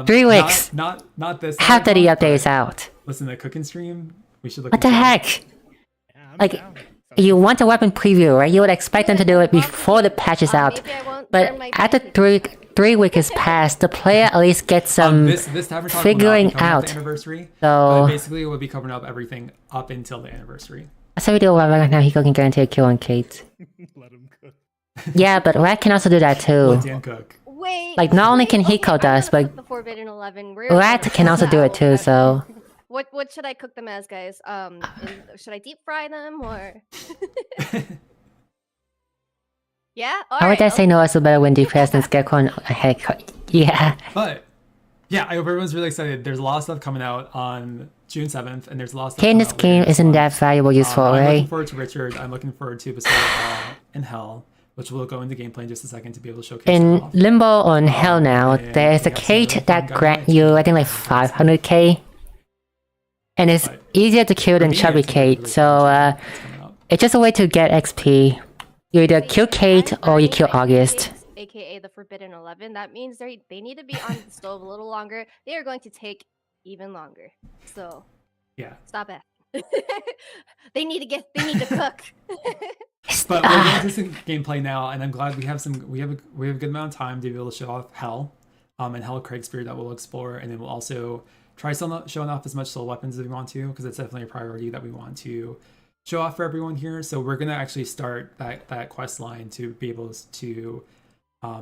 3 weeks Not this. after Tavern the talk, update is but out. Listen, the cooking stream. We should look. What the into it. heck? Yeah, I'm Like, down. You want a weapon preview, right? You would expect them to do it before the patch is out. Maybe I won't But burn my after bridges. 3 weeks has passed, the player at least gets some This Tavern talk figuring will not be covering up out. the anniversary. But So basically, we'll be covering up everything up until the anniversary. that's how we do it right now. Hiko can guarantee a kill on Kate. Let him cook. Yeah, but Rat can also do that too. Let Dan cook. Wait. Like, not only wait, can okay, Hiko I'm does, gonna but put the Forbidden 11. Rat can also do it too. So What should I cook them as, guys? Should I deep fry them or? Yeah. All I would right. say no is better when depressed and scarecrow and haircut. Yeah. But yeah, I hope everyone's really excited. There's a lot of stuff coming out on June 7th, and there's a lot of stuff. Okay, in coming this out game later this isn't month. that valuable useful, I'm right? looking forward to Richard. I'm looking forward to Bestower in Hell, which we'll go into gameplay in just a second to be able to showcase. In off. Limbo on Hell now, and there's a we have some Kate really that fun grant guidelines you, for I think, like that. 500k. And it's But easier to kill than for me, Chubby it's a Kate, really so fun game that's coming out. it's just a way to get XP. You either kill Kate I'm or you burning kill my August. pancakes, aka the Forbidden 11. That means they need to be on the stove a little longer. They are going to take even longer. So Yeah. stop it. They need to cook. But we're going to some gameplay now, and I'm glad we have a good amount of time to be able to show off Hell, and Hell Craigspear that we'll explore, and then we'll also try showing off as much soul weapons as we want to, because it's definitely a priority that we want to show off for everyone here. So we're gonna actually start that quest line to be able to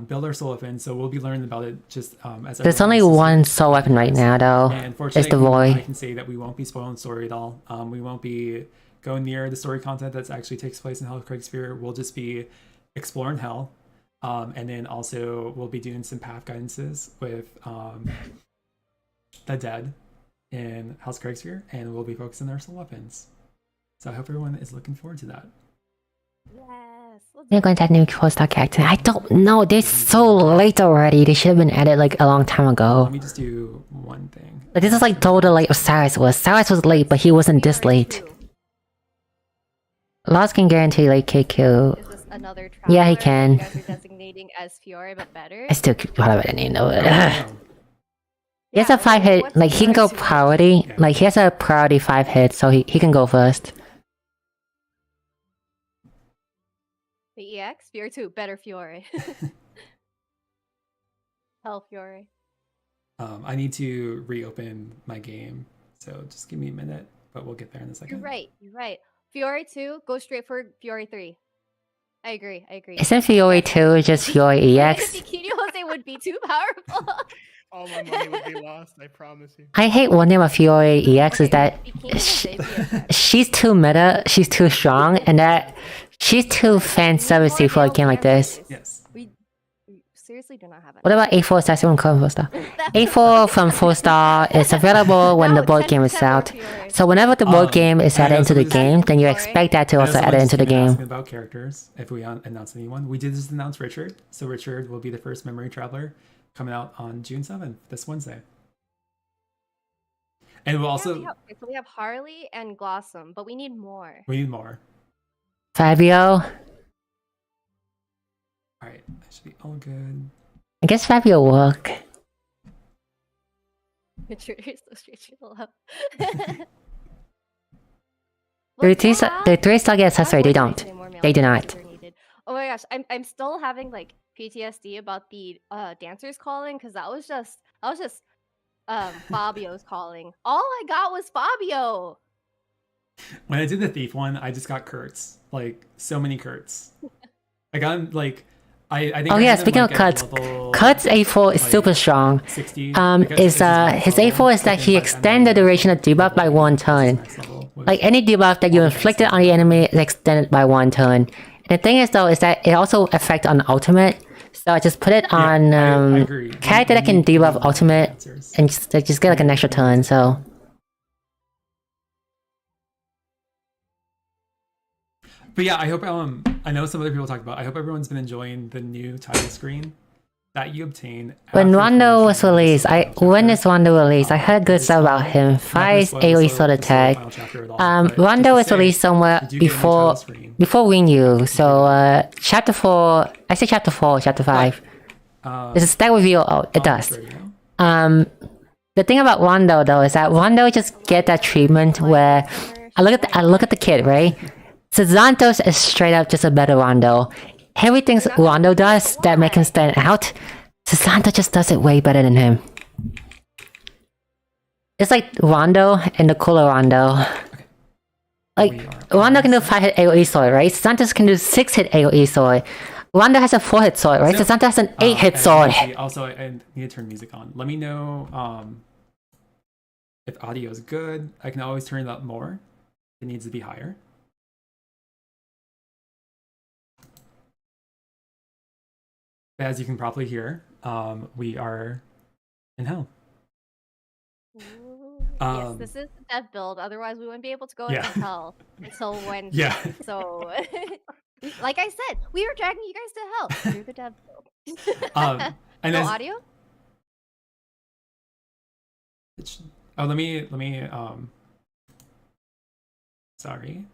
build our soul weapon. So we'll be learning about it just as There's everyone only else is one doing soul weapon right this. now, though. And It's unfortunately, the I boy. can say that we won't be spoiling story at all. We won't be going near the story content that actually takes place in Hell Craigspear. We'll just be exploring Hell, and then also we'll be doing some path guidances with the dead in Hell's Craigspear, and we'll be focusing on our soul weapons. So I hope everyone is looking forward to that. Yes. They're going to add new post-doc acting. I don't know. They're so late already. They should have been added like a long time ago. Let me just do one thing. Like, this is like total like Cyrus was. Cyrus was late, but he wasn't this late. Lost can guarantee like KQ. Is this another traveler? Yeah, he can. You guys are designating as Fiore, but better. I still whatever I didn't know it. He has Yeah, a 5 hit. what's Like he can go Fiore's priority. Yeah. Like he has a priority 5 hit, so he can go first. The EX Fiore 2, better Fiore. Hell Fiore. I need to reopen my game, so just give me a minute, but we'll get there in a second. You're right. You're right. Fiore 2, go straight for Fiore 3. I agree. Isn't Fiore 2 just Fiore EX? Bikini Jose would be too powerful. All my money would be lost, I promise you. I hate one thing about Fiore EX is that Bikini Jose EX. she's too meta, she's too strong, and that she's too fan servicey for a game like this. Yes. We seriously do not have it. What about A4 Assassin from 4-star? A4 from 4-star is available when the board game is out. So whenever the board game is I added know into the somebody's- game, then you expect that to I know also add it someone's into the been game. asking about characters if we announce anyone. We did just announce Richard, so Richard will be the first memory traveler coming out on June 7th, this Wednesday. And we'll also So we have Harley and Glossom, but we need more. we need more. Fabio? All right, that should be all good. I guess Fabio will work. Richard is so straight to the left. The 3-star get accessory, they don't. They do not. Oh my gosh, I'm still having like PTSD about the dancers calling, because that was just Fabio's calling. All I got was Fabio. When I did the thief one, I just got Kurtz, like so many Kurtz. I got him like I think. Oh I yeah, had him, speaking like, of at cuts, level, Cuts A4 is like, super strong. 60. His A4 is that he extended the duration of debuff by 1 turn. Like any debuff that you inflicted on the enemy is extended by 1 turn. And the thing is though is that it also affects on ultimate. So I just put it on I agree. character that can debuff ultimate and just get like an extra turn. So But yeah, I hope I know some other people talked about. I hope everyone's been enjoying the new title screen that you obtain when after Rondo was finishing released, the final when chapter. is Rondo released? I heard good stuff about him. Not gonna 5 spoil AoE the sword attack. final chapter at all, but Rondo just was to say, released somewhere you do get a new title before screen. Rinyu. So chapter 4. I say chapter 4, chapter 5. Does it stack with you? Oh, it does. Ready now? The thing about Rondo though is that Rondo just get that treatment where I look at the kid, right? Sazantos is straight up just a better Rondo. Everything Rondo does that make him stand out, Sazanto just does it way better than him. It's like Rondo and the cooler Rondo. Like Rondo can do 5 hit AoE sword, right? Sazantos can do 6 hit AoE sword. Rondo has a 4 hit sword, right? So, Sazanto has an 8 hit and sword. actually, also, I need to turn music on. Let me know If audio is good, I can always turn it up more. It needs to be higher. As you can probably hear, we are in hell. Yes, this is the dev build. Otherwise, we wouldn't be able to go into hell until when. Yeah. So, like I said, we were dragging you guys to hell through the dev build. And no audio. Oh, let me. Sorry.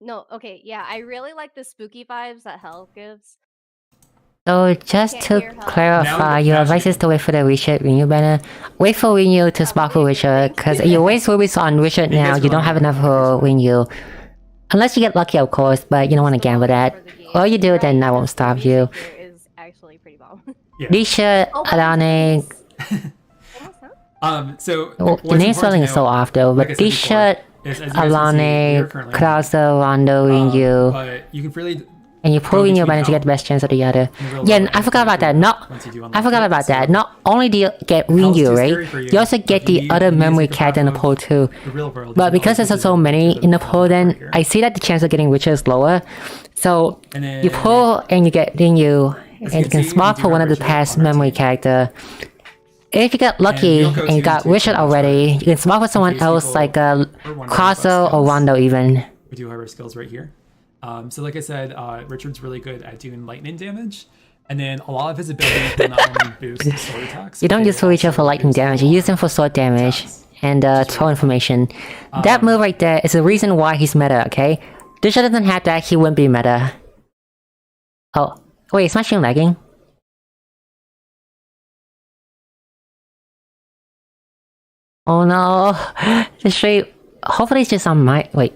No, okay, yeah, I really like the spooky vibes that hell gives. So just Can't to hear hell. clarify, Now- your now advice she- is to wait for the Wizard Renew banner. Wait for Renew to spark for Wizard, because you waste rubies on Wizard now, you don't have enough for Renew. Unless you get lucky, of course, but you don't want to gamble that. Or you do, then I won't stop you. Is actually pretty bomb. Risha, Alane... So Well, what's your name important spelling to is so know, off though, but like I said Risha, before, is, as you guys can see, we are Alane, currently Krauser, Rondo, Renew. but you can freely And you pull go in your between banner to get the best chance of the other. in the real Yeah, world and I forgot about that. Not, once you do I unlock forgot it, about that. so Not only do you get hell's Renew, too right? scary for You also get the need- other you need memory to card in the grab pool too. the real world. But because there's so many in the pool, then right here. I see that the chance of getting richer is lower. So And then you pull and you get Renew, and you can see, swap we for do one have of the Richard past on our memory team. character. If you get lucky we don't go and you too got into Richard it, already, but you can swap with someone case else people like are wondering about Krauser or skills. Rondo even. We do have our skills right here. So like I said, Richard's really good at doing lightning damage. And then a lot of his abilities will not only boost sword attacks. You don't but use they for Richard also for lightning boost damage, you use him for sword damage attacks. and troll information. That move right there is the reason why he's meta, okay? Richard doesn't have that, he wouldn't be meta. Oh, wait, is my stream lagging? Oh no, the stream. Hopefully it's just on my. Wait.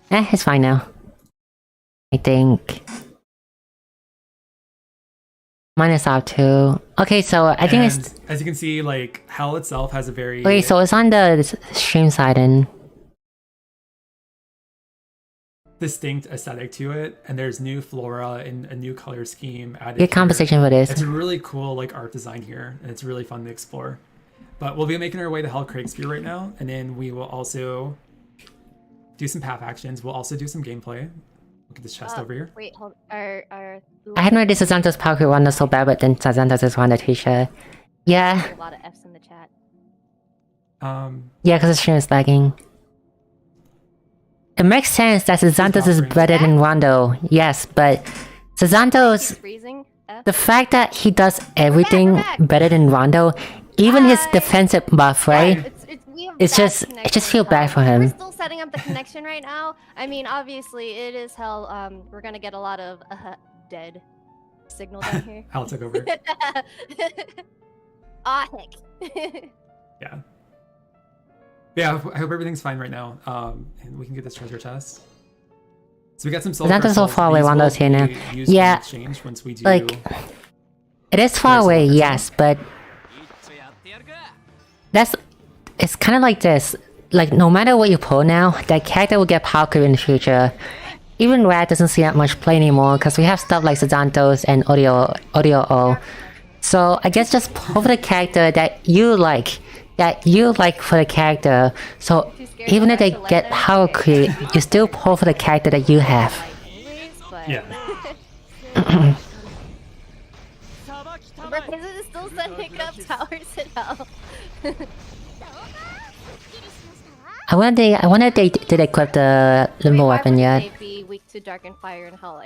It's fine now. I think. Mine is out too. Okay, so I think it's. And as you can see, like hell itself has a very Wait, so it's on the stream side and. distinct aesthetic to it, and there's new flora and a new color scheme added. Good compensation for this. It's a really cool like art design here, and it's really fun to explore. But we'll be making our way to Hell Craigspear right now, and then we will also do some path actions. We'll also do some gameplay. Look at this chest over here. Wait, hold. I had no idea Sazanto's Power one was so bad, but then Sazanto's is one the t-shirt. Yeah. A lot of F's in the chat. Yeah, because the stream is lagging. It makes sense that Sazanto's is better than Rondo, yes, but Sazanto's... Freezing. F. The fact that he does everything back. better than Rondo, even his defensive buff, right? We have It's bad just- I connection just feel with bad hell. for him. We're still setting up the connection right now. I mean, obviously, it is hell. We're gonna get a lot of dead signal down here. Hell took over. Ah, heck. Yeah. Yeah, I hope everything's fine right now. And we can get this treasure chest. So we got some soul Sazanto's so crystals. far away, These Rondo's will here now. be used in Yeah, exchange once we do like, it is far There's away, soul yes, but that's it's kind of like this. Like, no matter what you pull now, that character will get power creep in the future. Even Rad doesn't see that much play anymore because we have stuff like Sazantos and Audio O. So I guess just pull for the character that you like for the character. So even if they get power creep, you still pull for the character that you have. Yeah. Is it still setting up towers in hell? I wonder if they did equip the limbo weapon Why yet. would they be weak to dark and fire and hell?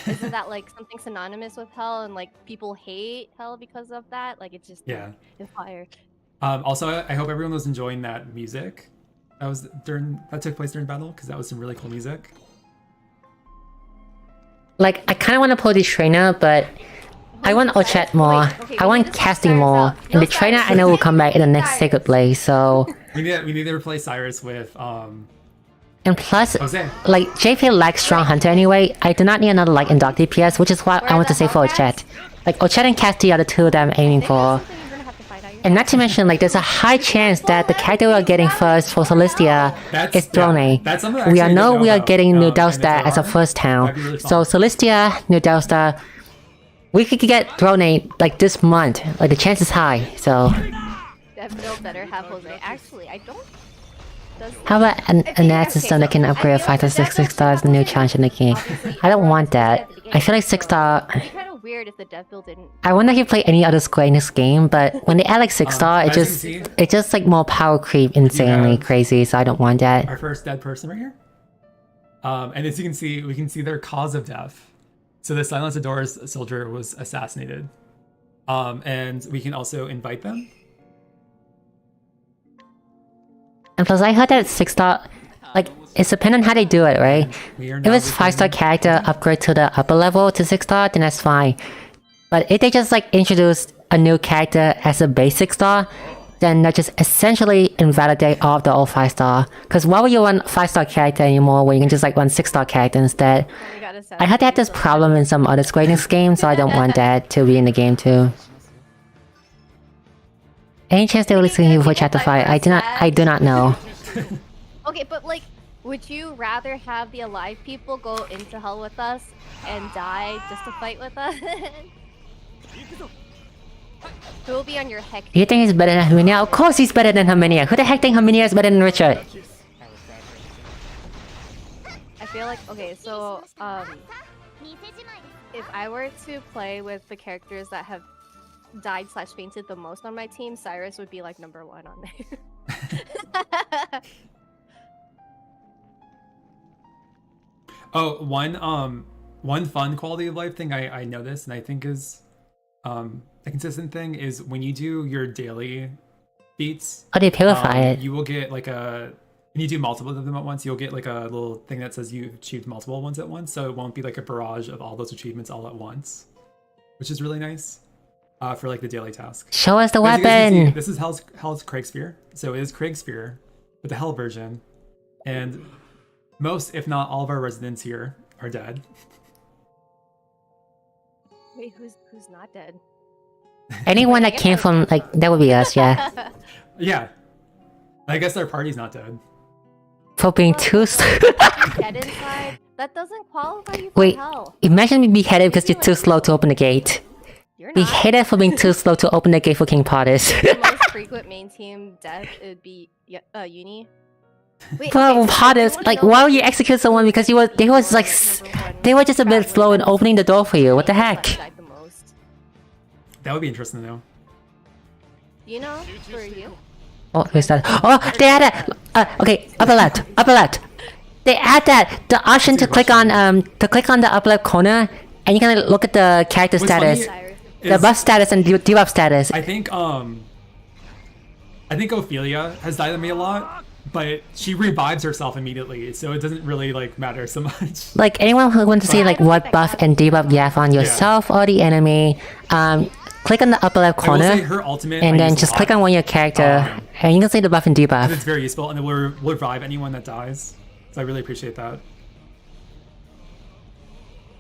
Isn't that like something synonymous with hell, and like people hate hell because of that? Like it's just Yeah. it's fire. Also, I hope everyone was enjoying that music. That took place during battle because that was some really cool music. Like, I kind of want to pull the trainer, but I want Ochet more. I want casting more. And the trainer I know will come back in the next Sacred Blade, so... We need to replace Cyrus with And plus, Jose. like, JP lacks Strong Hunter anyway. I do not need another like Induct DPS, which is what I want to say for Ochet. Like, Ochet and Casti are the two that I'm aiming for. You're gonna have to fight out And not to mention, like, there's a high chance that the character we are getting first for Celestia is Drone. That's something I We actually know didn't we are about, getting New in the Delsta as a Tavern. first town. That'd be really So fun. Celestia, New Delsta, we could get Drone like this month. Like the chance is high. So Dev better have Jose. Actually, I don't. Does how about an ad system that can upgrade 5 to 6 stars in the new challenge in the game? I don't want that. I feel like 6-star. It'd be kind of weird if the dev build didn't. I wonder if you play any other Square Enix game, but when they add like 6-star, it as you just can see, it's just like more power creep, insanely have- crazy. So I don't want that. our first dead person right here. And as you can see, we can see their cause of death. So the Silence of Doors soldier was assassinated. And we can also invite them. And plus, I heard that 6-star, like, it's dependent on how they do it, right? We are If now it's within- 5-star character upgrade to the upper level to 6-star, then that's fine. But if they just like introduce a new character as a basic star, then that just essentially invalidate all of the old 5-star. Because why would you run 5-star character anymore when you can just like run 6-star character instead? We gotta set I heard they had this problem in some other Square Enix games, so I don't want that to be in the game too. Any chance they release a new for Chapter 5? I do not know. Okay, but like, would you rather have the alive people go into hell with us and die just to fight with us? Who will be on your heck? Do you think he's better than Herminia? Of course he's better than Herminia. Who the heck think Herminia is better than Richard? I feel like, okay, so if I were to play with the characters that have died/fainted the most on my team, Cyrus would be like number 1 on there. Oh, one fun quality of life thing I noticed and I think is a consistent thing is when you do your daily beats, How do you purify it? you will get like when you do multiple of them at once, you'll get like a little thing that says you've achieved multiple ones at once, so it won't be like a barrage of all those achievements all at once, which is really nice for like the daily task. Show us the As you guys can see, weapon! this is Hell's Kriegsphere, so it is Kriegsphere, but the Hell version, and most, if not all of our residents here are dead. Wait, who's not dead? Anyone that came from, like, that would be us, yeah. Yeah. I guess our party's not dead. For being too Dead inside? That doesn't qualify you for Wait, hell. imagine being beheaded because you're too slow to open the gate. You're Be not. hated for being too slow to open the gate for King Potters. The most frequent main team death would be Uni. Wait, But okay, so Potters, everyone like, knows why would you execute someone because they was like, number one they were just a bit traveler slow in that opening the door for you. What the heck? died the most. That would be interesting to know. You know, for you. Oh, who's that? Oh, they had that. Okay, upper left. They add that the option to click on the upper left corner, and you can look at the character What's status, funny the is- buff status, and debuff status. I think Ophelia has died to me a lot, but she revives herself immediately, so it doesn't really like matter so much. Like anyone who wants to see like what buff and debuff you have on yourself or the enemy, click on the upper left I will say corner, her ultimate, and I then use a just lot, click on one of your character, and you can see the buff and debuff. It's very useful, and it will revive anyone that dies. So I really appreciate that.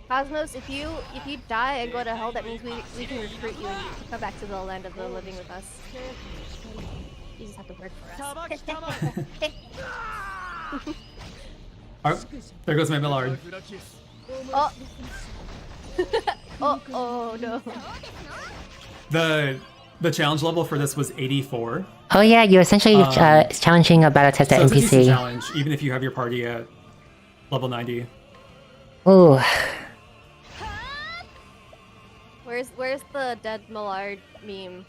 Cosmos, if you die and go to hell, that means we can recruit you and you can come back to the land of the living with us. You just have to work for us. Oh, there goes my Millard. Oh. oh no. The challenge level for this was 84. Oh yeah, you're essentially challenging a battle tester So it's a decent NPC. challenge, even if you have your party at level 90. Ooh. Where's the dead Millard meme?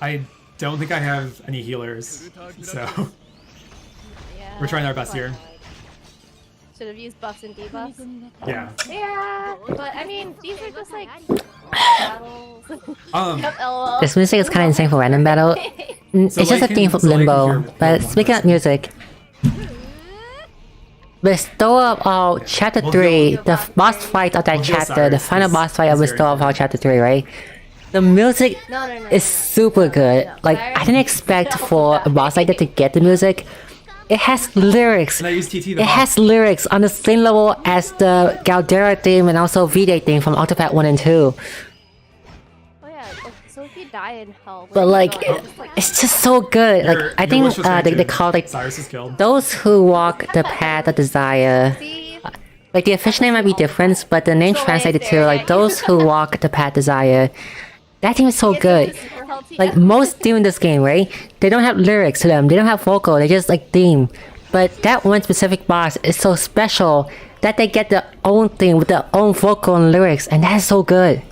I don't think I have any healers, so Yeah. we're trying our best here. Should have used buffs and debuffs. Yeah. Yeah, but I mean, these are just like battles. LOL. This music is kind of insane for random battle. It's just a like theme in- from so like in Limbo. your- But your speaking of music, Bestower of Chapter We'll 3, go- the boss fight of that We'll go chapter, the Cyrus, final is- boss fight of is very Bestower of Chapter 3, right? The music No, no, no. is super good. No. Like, I didn't expect for a boss like that to get the music. It has lyrics. And I use TT the It boss. has lyrics on the same level as the Galdera theme and also V-Day theme from Octopath 1 and 2. Oh yeah. So if you die in hell, But where like, do you go? It's like, it's just so good. Like, I think wish was they granted. call like Cyrus is killed. those who walk the path of desire. see? Like the official name might be different, but the name So translated right to there, like right? those who walk the path desire. That team is so good. Like most theme in this game, right? They don't have lyrics to them. They don't have vocal. They just like theme. But that one specific boss is so special that they get their own theme with their own vocal and lyrics, and that is so good.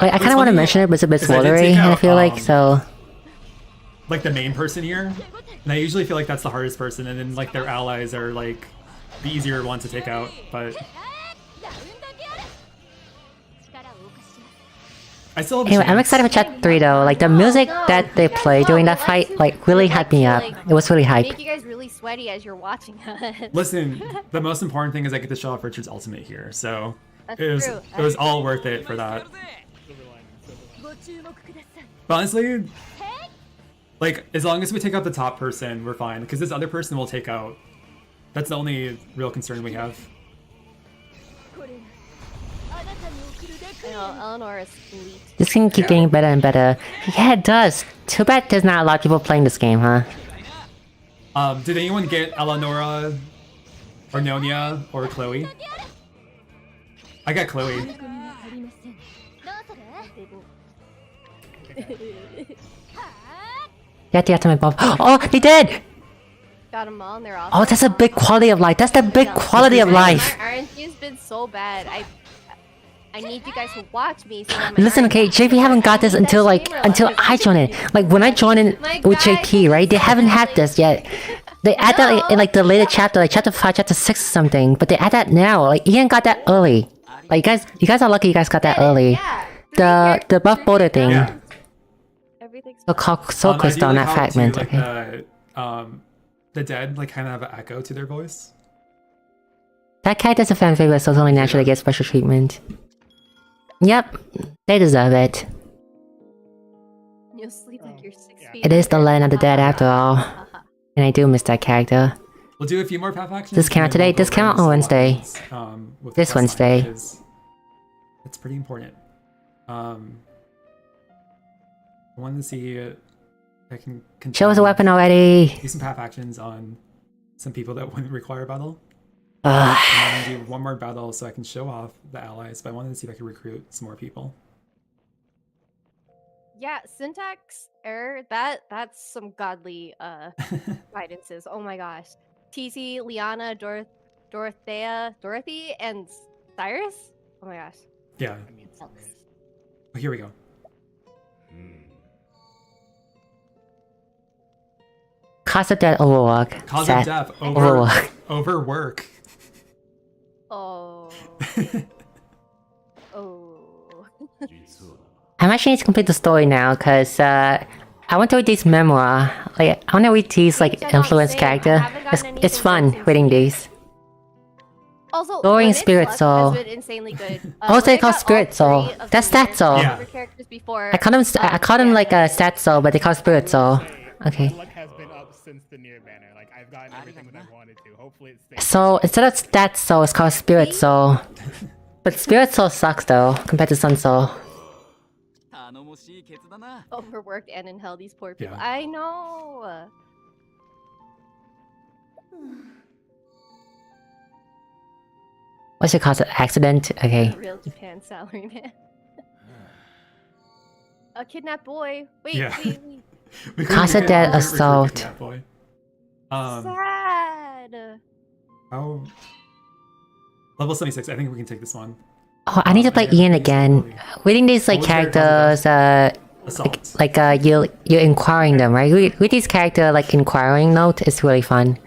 Like, I kind of want to funny, mention it, but it's a bit is I did spoilery. take I out, feel like so. Like the main person here, and I usually feel like that's the hardest person, and then like their allies are like the easier ones to take out. But I still have a Anyway, I'm chance. excited for Chat 3 though. Like the music that they play during that fight, like really hyped me up. It was really hype. Make you guys really sweaty as you're watching us. Listen, the most important thing is I get to show off Richard's ultimate here, so That's it was true. it was all worth it for that. Silver lining, silver lining. But honestly, like as long as we take out the top person, we're fine. Because this other person will take out. That's the only real concern we have. I know, Eleanor is elite. This can keep getting better and better. Yeah, it does. Too bad there's not a lot of people playing this game, huh? Did anyone get Eleonora, or Nonia, or Chloe? I got Chloe. Yeah, the ultimate buff. Oh, they did! Got them all, and they're awesome. Oh, that's a big quality of life. That's the big quality of life. My RNG's been so bad. I need you guys to watch me. So that my Listen, okay, JP haven't got this until I join in. Like when I join in with JP, right? They haven't had this yet. They add that in like the later chapter, like chapter 5, chapter 6 or something. But they add that now. Like Ian got that early. Like you guys are lucky you guys got that early. The buff border thing. Yeah. Everything's So I close do on like that how, too, fragment. like, Okay. the dead like kind of have an echo to their voice. That character's a fan favorite, so it's only natural to get special treatment. Yep, they deserve it. You'll sleep like you're 6 feet. It is the land of the dead after all. And I do miss that character. We'll do a few more path actions. This came out and then today? we'll go This came out into on the Wednesday. weapons, with This quest line, Wednesday. because it's pretty important. I wanted to see if I can Show us a weapon already! do some path actions on some people that wouldn't require battle. Ugh. And then do one more battle so I can show off the allies, but I wanted to see if I could recruit some more people. Yeah, syntax error. That's some godly guidances. Oh my gosh. TC, Liana, Dorothy, and Cyrus. Oh my gosh. Yeah. I mean, Oh, here we go. Cause of death overwork. Cause Sad. of death Overwork. overwork. Oh. Oh. I actually need to complete the story now, cause I want to read these memoir. Like I want to read these like Which I'm not influence saying, I character. haven't gotten It's anything fun good reading since- these. Also, Story and Limit's Spirit Luck Soul. has been insanely good. Also, when they call I got all Spirit Soul. 3 of That's the Stat weird Soul. Yeah. favorite characters before. I call them like a stat soul, but they call Spirit Soul. Okay. My luck has been up since the near banner. Like I've gotten everything that I wanted to. Hopefully it stays. So instead of stat soul, it's called Spirit Soul. But Spirit Soul sucks though compared to Sun Soul. Overworked and in hell, these poor people. Yeah. I know. What's it called? Accident? Okay. Real Japan salary man. A kidnapped boy. Wait, Yeah. wait. We Cause couldn't of death recruit assault. that boy. Sad. Oh. Level 76. I think we can take this one. Oh, I need to play Ian again. Reading these like What was their characters, Assault. you're inquiring them, right? Read these character like inquiring note is really fun.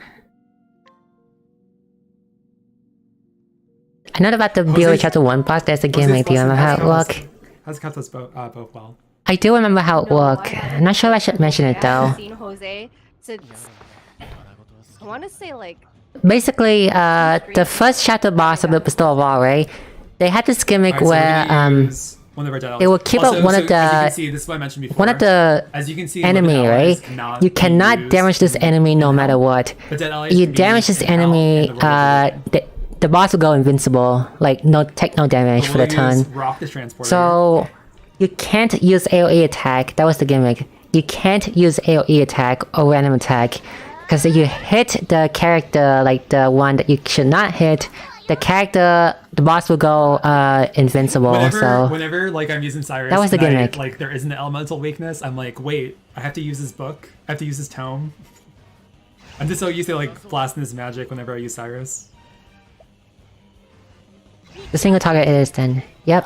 I know about the BO chapter 1 boss, there's a game like, do you remember how it worked? How's kept us both well? I do remember how it No, worked. I'm not sure if I should mention it I though. haven't seen Jose since I want to say like basically, the first chapter boss of the Bestower of All, right? They had this gimmick Alright, so we're where gonna use one of our dead it will keep also, up one so of the as you can see, this is what I mentioned before. one of the as you can see, enemy, with an ally right? is not You cannot used damage this in- enemy no in matter hell. what. The dead allies You can be damage used this in hell enemy, and the rogue the boss will go invincible. Like take no damage for the We'll use turn. Rock the Transporter. So you can't use AoE attack. That was the gimmick. You can't use AoE attack or random attack. Because if you hit the character, like the one that you should not hit, the boss will go invincible. Whenever like I'm using Cyrus, That was the and gimmick. like there is an elemental weakness, I'm like, wait, I have to use his book. I have to use his tome. I'm just so used to like blasting his magic whenever I use Cyrus. The single target is then. Yep.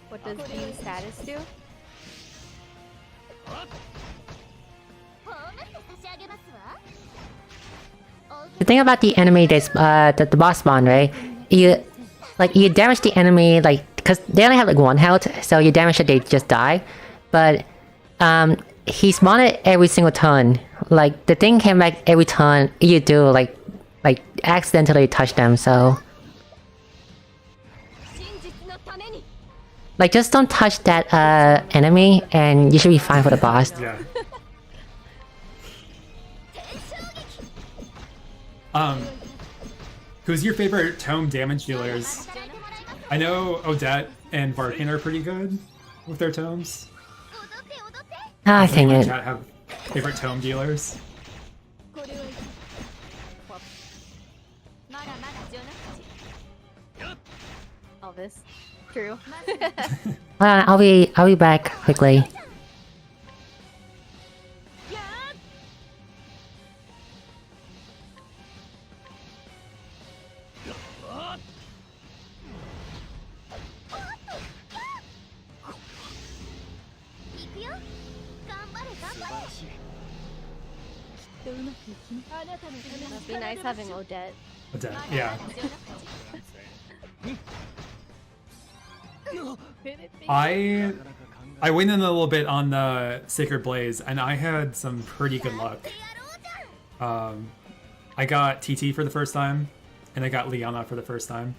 What does view status do? The thing about the enemy, the boss spawn, right? You damage the enemy because they only have like 1 health, so you damage it, they just die. But he spawned it every single turn. Like the thing came back every turn you do like accidentally touch them. So like just don't touch that enemy, and you should be fine for the boss. Yeah. Who's your favorite tome damage dealers? I know Odette and Barkin are pretty good with their tomes. Ah, dang Anyone in it. chat have favorite tome dealers? Elvis. True. Hold on, I'll be back quickly. Must be nice having Odette. Odette, yeah. I went in a little bit on the Sacred Blaze, and I had some pretty good luck. I got TT for the first time, and I got Liana for the first time.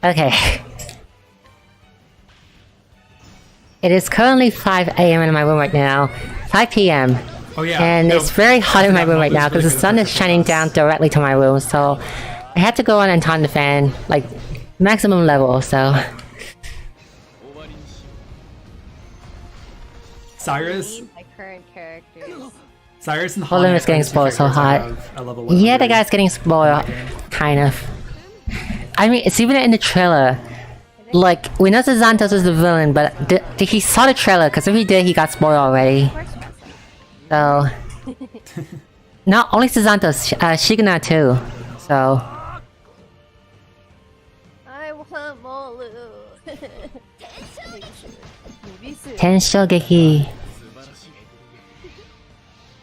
Okay. It is currently 5 a.m. in my room right now. 5 p.m. Oh yeah, And no, it's very hot in my room right this now is because really the good sun for is shining us. down directly to my room. So I had to go on and turn the fan, like maximum level. So Cyrus, My current characters. Cyrus and Hold on, Hana it's getting are the two spoiled so characters I hot. have at level 100. yeah, the guy's getting spoiled, kind of. I mean, it's even in the trailer. Like we know Santos is the villain, but he saw the trailer because if he did, he got spoiled already. So not only Santos, Shiguna too. So I want Molu. Tenshogeki.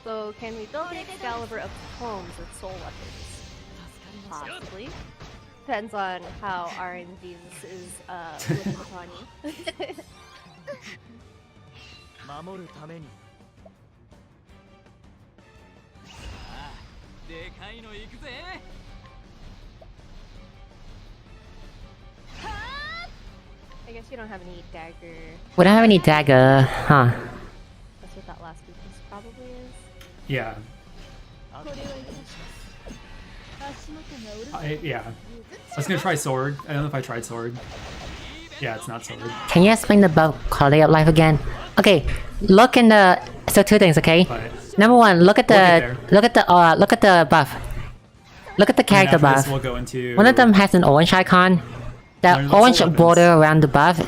So can we build the Excalibur of tomes with soul weapons? Possibly. Depends on how RNG is looking upon you. I guess you don't have any dagger. We don't have any dagger, huh? That's what that last weakness probably is. Yeah. Yeah. I was gonna try sword. I don't know if I tried sword. Yeah, it's not sword. Can you explain the buff quality of life again? Okay, look in the. So two things, okay? But Number one, look at We'll the get look at the buff. Look at the and character after buff. this, we'll go into One of them has an orange icon. The Learn the orange soul weapons. border around the buff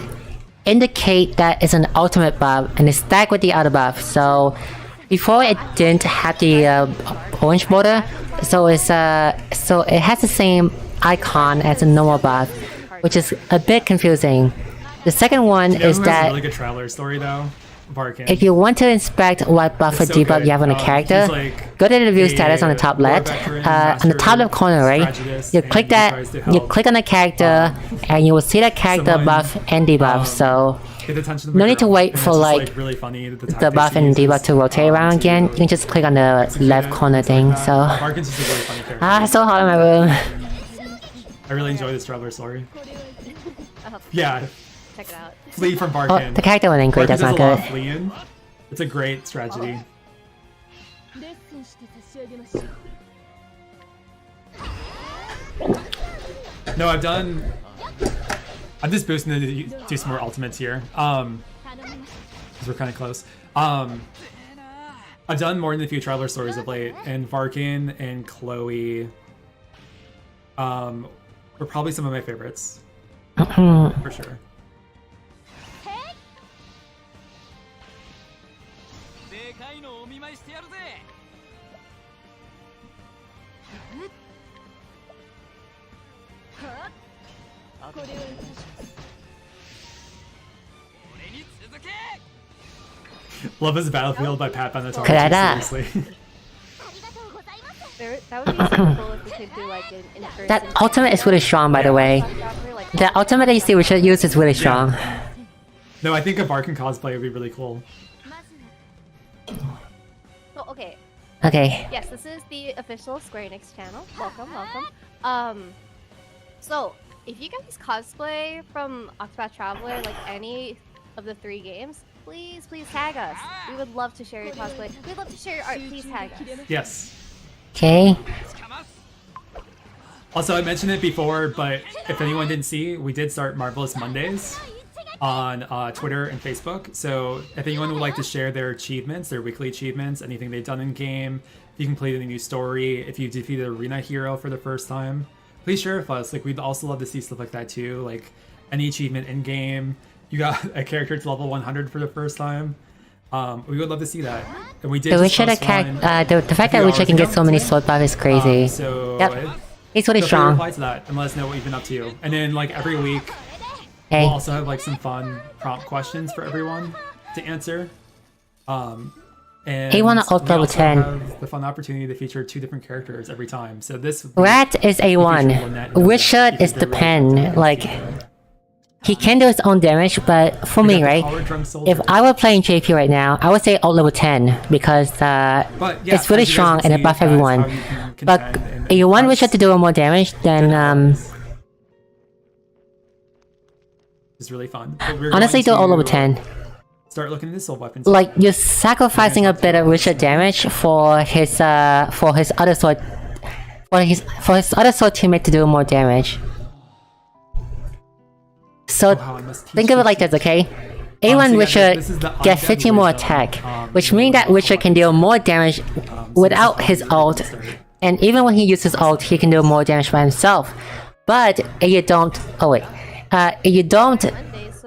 indicate that it's an ultimate buff and it's stacked with the other buff. So before it didn't have the orange border, so it has the same icon as a normal buff, which is a bit confusing. The second one You know is who has a that really good traveler story though? Barkin. If you want to inspect what buff or It's so debuff good. you have on a He's character, like go to the review a status on the top left. war veteran, On the top master left corner, right? strategist, You and click he that. tries to You help, click on the character, and you will see that character someone, buff and debuff. So get the attention of no a need to girl. wait And for it's just, like really funny the the buff and debuff to rotate around again. You can just click on the left corner thing. So Barkin's just a really funny character. it's so hot in my room. I really enjoy this traveler story. I'll have to Yeah, check it out. flee from Oh, Barkin. the character wasn't great. Barkin That's not does a lot good. of fleeing. It's a great strategy. No, I'm just boosting to do some more ultimates here. Because we're kind of close. I've done more than a few traveler stories of late, and Varkin and Chloe were probably some of my favorites. For sure. Love is Battlefield by Pat Benatar. Kadada. Seriously. That would be so cool if we could do like an in-person. That ultimate is really strong, by the way. Like, The ultimate that you see Richard use is really strong. No, I think a Barkin cosplay would be really cool. so, okay. Okay. Yes, this is the official Square Enix channel. Welcome, welcome. So if you guys cosplay from Octopath Traveler, like any of the 3 games, please tag us. We would love to share your cosplay. We'd love to share your art. Please tag us. Yes. Okay. Also, I mentioned it before, but if anyone didn't see, we did start Marvelous Mondays on Twitter and Facebook. So if anyone would like to share their achievements, their weekly achievements, anything they've done in game, if you completed a new story, if you defeated Arena Hero for the first time, please share with us. Like, we'd also love to see stuff like that too. Like any achievement in game, you got a character to level 100 for the first time. We would love to see that. And we did. The just Richard post attack. one The fact a that few Richard hours can get ago so many today. sword buff is crazy. So Yep. He's really feel free to strong. reply to that and let us know what you've been up to. And then like every week, Hey. we'll also have like some fun prompt questions for everyone to answer. And A1 at ult we level also 10. have the fun opportunity to feature 2 different characters every time. So this week, Rat is A1. Richard is the pen. Like, he can do his own damage, but for me, right? If I were playing JP right now, I would say ult level 10 because it's really strong and it buff everyone. But if you want Richard to do more damage, then it's really fun. But we're honestly do going ult level to 10. Start looking into soul weapons. Like, you're sacrificing a bit of Richard damage for his other sword teammate to do more damage. So Wow, I must think teach of it this like this, okay? So A1 yeah, Richard this is the gets undead 50 more wisdom, attack, which means that Richard can deal more damage without his ult, and even when he uses ult, he can do more damage by himself. But if you don't, if you don't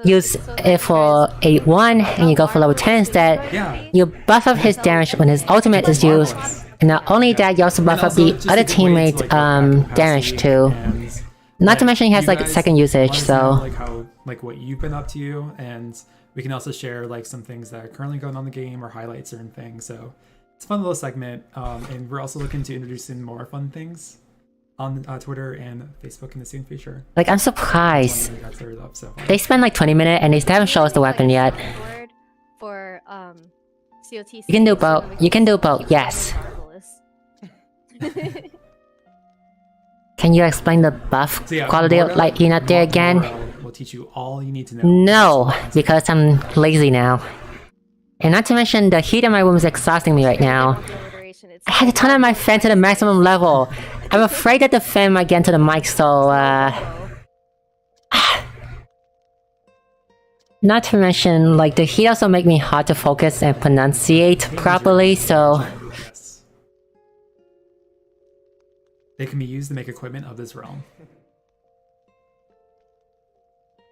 use it for 8-1 and you go for level 10 instead, Yeah. you buff up his damage when his ultimate is used, and not only that, you also buff And up also the just other a good way to, teammate's like, build that damage capacity too. and Not to let mention he has you like guys second usage, let us so know, like what you've been up to, and we can also share like some things that are currently going on in the game or highlight certain things. So it's a fun little segment, and we're also looking to introducing more fun things on Twitter and Facebook in the soon future. like I'm surprised. We got cleared up, so They spent like 20 minutes and they still haven't shown us the weapon yet. For COTC. You can do both. You can do both. Yes. Can you explain the buff So yeah, quality of Morta- like you're not there again? Morta will teach you all you need to know. No, because I'm lazy now. And not to mention the heat in my room is exhausting me right now. I had to turn on my fan to the maximum level. I'm afraid that the fan might get into the mic, so not to mention, like, the heat also make me hard to focus and pronunciate properly, so Yes. They can be used to make equipment of this realm.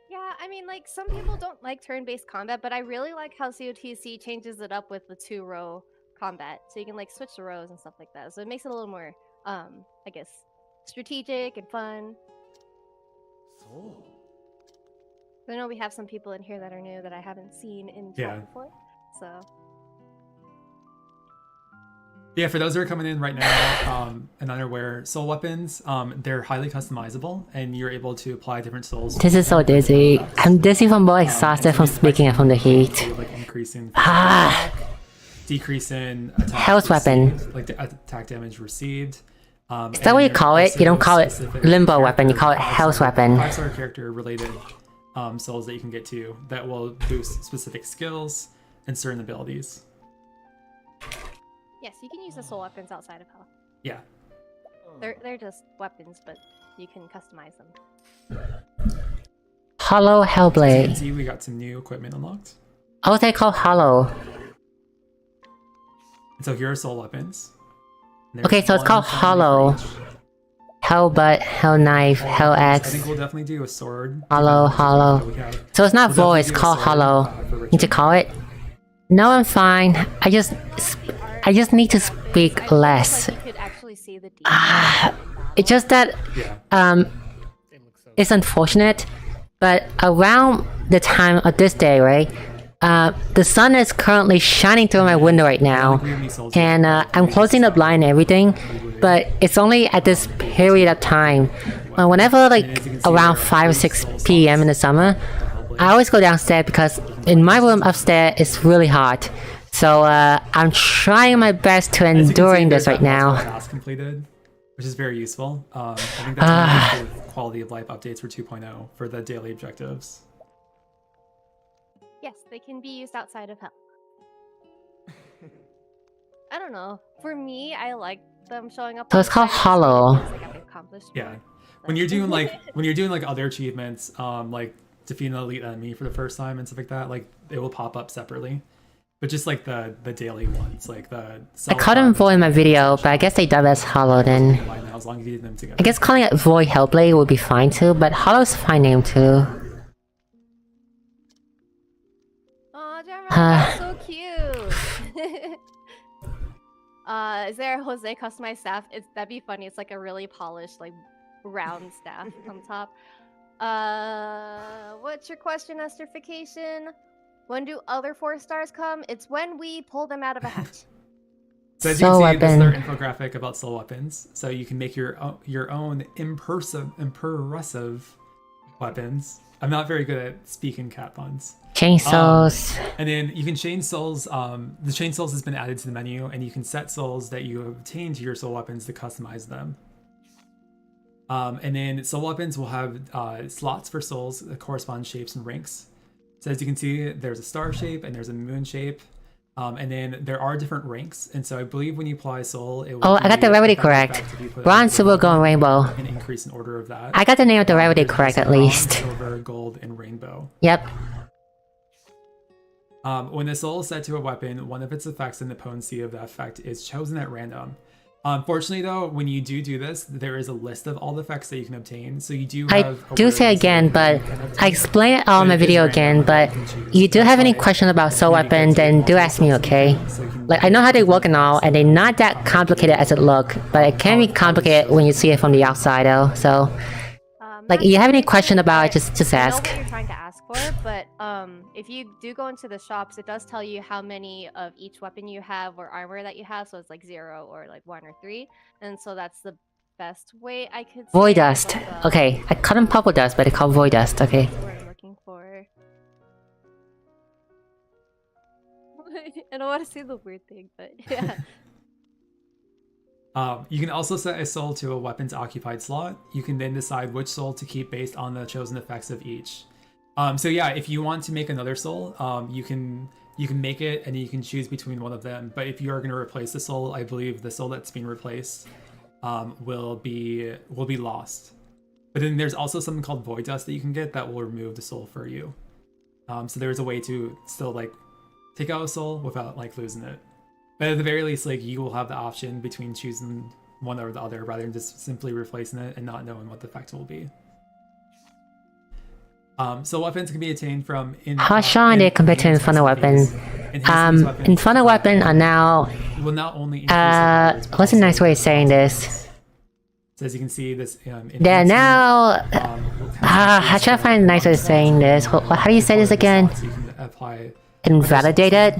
Yeah, I mean, like, some people don't like turn-based combat, but I really like how COTC changes it up with the 2-row combat. So you can, like, switch the rows and stuff like that. So it makes it a little more, I guess, strategic and fun. I know we have some people in here that are new that I haven't seen in chat Yeah. before. So Yeah, for those who are coming in right now and unaware, soul weapons, they're highly customizable, and you're able to apply different souls. This is so dizzy. I'm dizzy from both exhausted from speaking and from the heat. Like increasing Ah, decrease in attack Health weapon. received, like the attack damage received. Is that what you call it? You don't call it limbo weapon, you call it health weapon. 5-star character related souls that you can get to that will boost specific skills and certain abilities. yes, you can use the soul weapons outside of hell. Yeah. They're just weapons, but you can customize them. Hollow As you can Hellblade. see, we got some new equipment unlocked. Oh, they call hollow. And so here are soul weapons. And Okay, there's so it's one called for hollow. each. Hell butt, hell knife, hell I axe. think we'll definitely do a sword. Hollow, hollow. We have- So it's not we'll void, definitely it's do a called sword, hollow. for Need to Richard. call it? No, I'm fine. I just need to speak less. Like you could actually see the It's just that Yeah. It looks so. it's unfortunate, but around the time of this day, right? The sun is currently shining through my window right now, and I'm closing the blind and everything, but it's only at this period of time. Whenever like around 5 or 6 p.m. in the summer, I always go downstairs because in my room upstairs it's really hot. So I'm trying my best to As you can see, enduring this there's right that multiple now. task completed, which is very useful. I think that's one of the quality of life updates for 2.0 for the daily objectives. Yes, they can be used outside of hell. I don't know. For me, I like them showing up. So on it's the called side just hollow. because, like, I've accomplished Yeah. more. When you're doing like other achievements, like defeating an elite enemy for the first time and stuff like that, like it will pop up separately. But just like the daily ones, like the I called them void in my video, but I guess they dub as hollow then. as long as you do them together. I guess calling it void hellblade would be fine too, but hollow's a fine name too. Oh, Jamrock, that's so cute. Is there a Jose customized staff? That'd be funny. It's like a really polished, like round staff on top. What's your question, Esterification? When do other 4 stars come? It's when we pull them out of a hatch. So as Soul you can see, this is weapon. their infographic about soul weapons. So you can make your own impressive weapons. I'm not very good at speaking cat puns. Chainsaws. And then you can chain souls. The chain souls has been added to the menu, and you can set souls that you obtain to your soul weapons to customize them. And then soul weapons will have slots for souls that correspond shapes and ranks. So as you can see, there's a star shape and there's a moon shape. And then there are different ranks. And so I believe when you apply soul, it will Oh, I got the rarity correct. Bronze, silver, gold, and rainbow. An increase in order of that. I got the name of the rarity correct at Bronze, least. Silver, gold, and rainbow. Yep. When the soul is set to a weapon, one of its effects and the potency of that effect is chosen at random. Unfortunately, though, when you do this, there is a list of all the effects that you can obtain. So you do I have. do say again, but I explain it all in my video again, but you do have any question about soul weapon, then do ask me, okay? Like, I know how they work and all, and they're not that complicated as it look, but it can be complicated when you see it from the outside, though, so... Like, you have any question about it, just I know ask. what you're trying to ask for, but if you do go into the shops, it does tell you how many of each weapon you have or armor that you have. So it's like 0 or like 1 or 3, and so that's the best way I could. Void say dust. what Okay, I call them purple dust, but they call void dust, okay. That's what I'm looking for. I don't want to say the weird thing, but yeah. You can also set a soul to a weapon's occupied slot. You can then decide which soul to keep based on the chosen effects of each. So yeah, if you want to make another soul, you can make it and you can choose between one of them. But if you are going to replace the soul, I believe the soul that's being replaced will be lost. But then there's also something called void dust that you can get that will remove the soul for you. So there's a way to still like take out a soul without like losing it. But at the very least, like you will have the option between choosing one or the other rather than just simply replacing it and not knowing what the effect will be. So weapons can be attained from How strong they compared to Inferno weapon? Inferno weapon are now... will not only increase what's a nice way of saying this? So as you can see, this They're now... I try to find a nice way of saying this. How do you say this again? So you can apply Invalidated?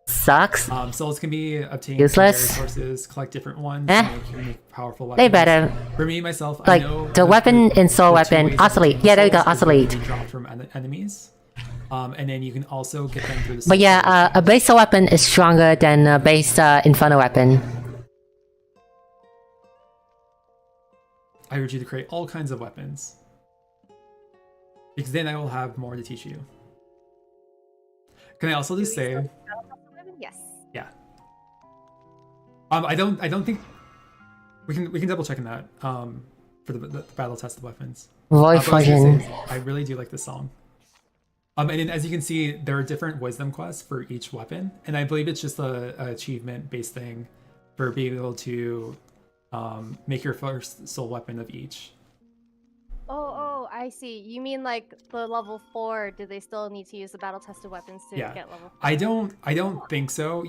sucks. Souls can be obtained Useless. from various sources. Collect different ones Eh. to make unique, powerful weapons. They better. For me myself, I Like, know the weapon in Soul the two Weapon, ways of oscillate. getting Yeah, there you go, souls is oscillate. they drop from enemies. And then you can also get them through the. But yeah, a base Soul Weapon is stronger than a base Inferno Weapon. I urge you to create all kinds of weapons, because then I will have more to teach you. Can I also just say, Yes. yeah. I don't think we can double check on that. For the battle tested weapons. Void But I was gonna Fusion. say, I really do like this song. And then as you can see, there are different wisdom quests for each weapon, and I believe it's just a achievement based thing for being able to make your first soul weapon of each. Oh, I see. You mean like the level 4? Do they still need to use the battle tested weapons to Yeah. get level 4? I don't think so.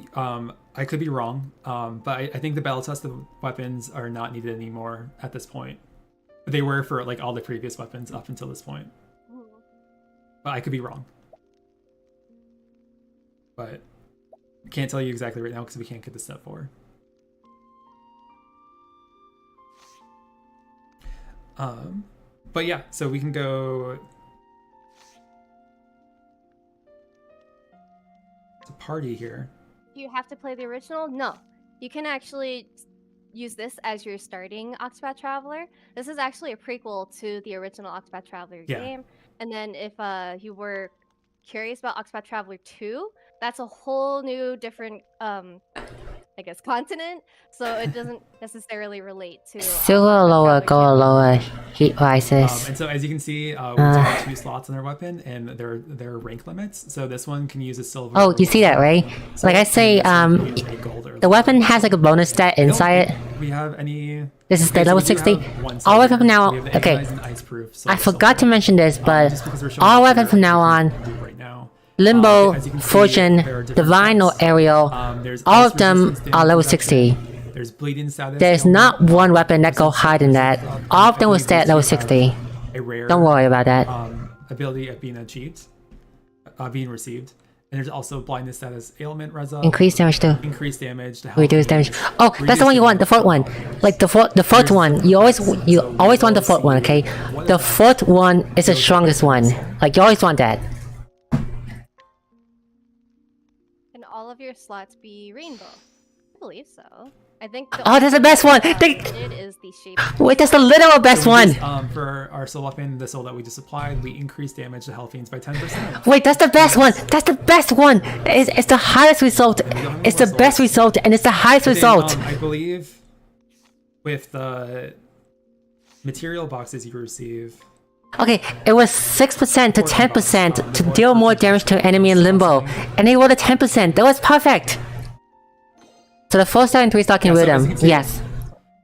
I could be wrong. But I think the battle tested weapons are not needed anymore at this point. They were for like all the previous weapons up until this point. But I could be wrong. But I can't tell you exactly right now because we can't get to step 4. But yeah, so we can go to party here. Do you have to play the original? No. You can actually use this as your starting Octopath Traveler. This is actually a prequel to the original Octopath Traveler Yeah. game. And then if you were curious about Octopath Traveler 2, that's a whole new different I guess continent, so it doesn't necessarily relate to Silver Octopath lower, Traveler gold 2. lower, heat rises. And so as you can see, we have 2 slots in their weapon, and there are rank limits. So this one can use a silver. Oh, you see that, right? Like I say, the weapon has like a bonus stat I don't inside think it. we have any. This is Okay, the level we do 60. have one All silver. weapon now. We have the Okay, anodized and ice-proof I silver forgot to silver. mention this, but Just because we're showing all it weapon here, from now I on, can't do it right now. Limbo, As you can see, Fortune, there are different Divine, or types. Aerial, There's all ice of them resistance, are damage level reduction, 60. There's bleeding status. There's ailment, not one weapon that go higher than that. All of them will stay at level 60. a rare Don't worry about that. ability of being achieved, being received. And there's also blindness status, ailment reza. Increase damage too. Increased damage to health. Reduce damage. Oh, that's the one you want. The fourth one. Like the fourth one. You always want the fourth one. Okay. The fourth one is the strongest one. Like you always want that. Can all of your slots be rainbow? I believe so. I think. The Oh, that's the best one. It is the shape. Wait, that's the literal best So we one. just, for our soul weapon, the soul that we just applied, we increase damage to health fiends by 10%. Wait, that's the best one. That's the best one. It's the highest result. It's the best result, and it's the highest Then, result. I believe with the material boxes you receive. Okay, it was 6% to 10% to deal more damage to enemy in limbo, and they rolled a 10%. That was perfect. So the 4-star and 3-star can Yeah, read so as you them. can see, Yes.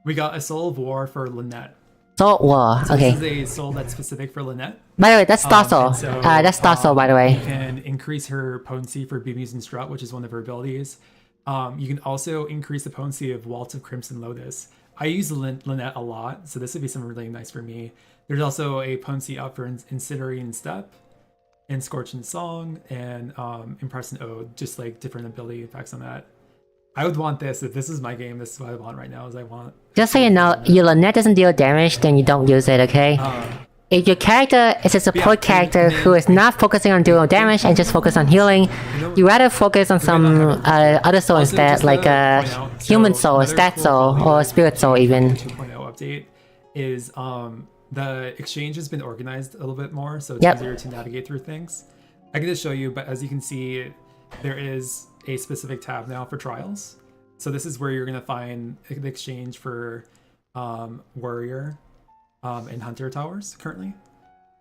We got a soul of war for Lynette. Salt War. So Okay. This is a soul that's specific for Lynette. By the way, that's Star Soul. And so, That's Star Soul, by the way. You can increase her potency for Beam Use and Strut, which is one of her abilities. You can also increase the potency of Waltz of Crimson Lotus. I use Lynette a lot, so this would be something really nice for me. There's also a potency up for Incendiary Step, and Scorching Song, and Impress and Ode, just like different ability effects on that. I would want this. If this is my game, this is what I want right now, is I want... Just so you know, your Lynette doesn't deal damage, then you don't use it, okay? If your character is a support character who is not focusing on doing damage and just focus on healing, you rather focus on some other soul Also, instead, just like to a point out, human so soul, a another stat cool soul, thing or a with spirit soul the even. 2.0 update is the exchange has been organized a little bit more, so it's Yep. easier to navigate through things. I can just show you, but as you can see, there is a specific tab now for trials. So this is where you're going to find the exchange for warrior and hunter towers currently.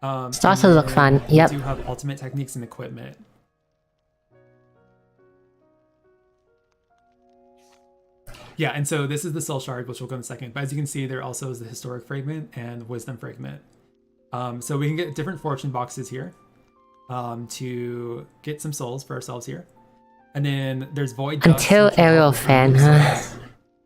Star Souls look fun. We Yep. do have ultimate techniques and equipment. Yeah, and so this is the soul shard, which we'll go in a second. But as you can see, there also is the historic fragment and wisdom fragment. So we can get different fortune boxes here to get some souls for ourselves here. And then there's void dust, Until which will Aerial help us fan, remove huh? souls.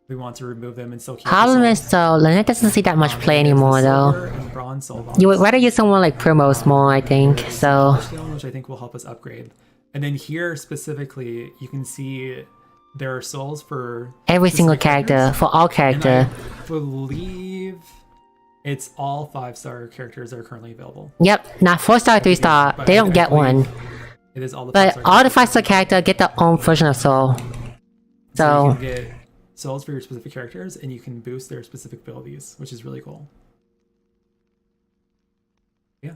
We want to remove them and still keep Problem the is souls. though, Lynette doesn't see that much play There's the anymore silver though. and bronze soul box. You would rather use someone like Primos more, I think, so... Stone, which I think will help us upgrade. And then here specifically, you can see there are souls for Every single specific character, characters. for all And character. I believe it's all 5-star characters that are currently available. Yep, not 4-star, 3-star, But they I don't get believe one. It is all the But 5-star all the characters. 5-star character get their own version of soul. So So, you can get souls for your specific characters, and you can boost their specific abilities, which is really cool. Yeah.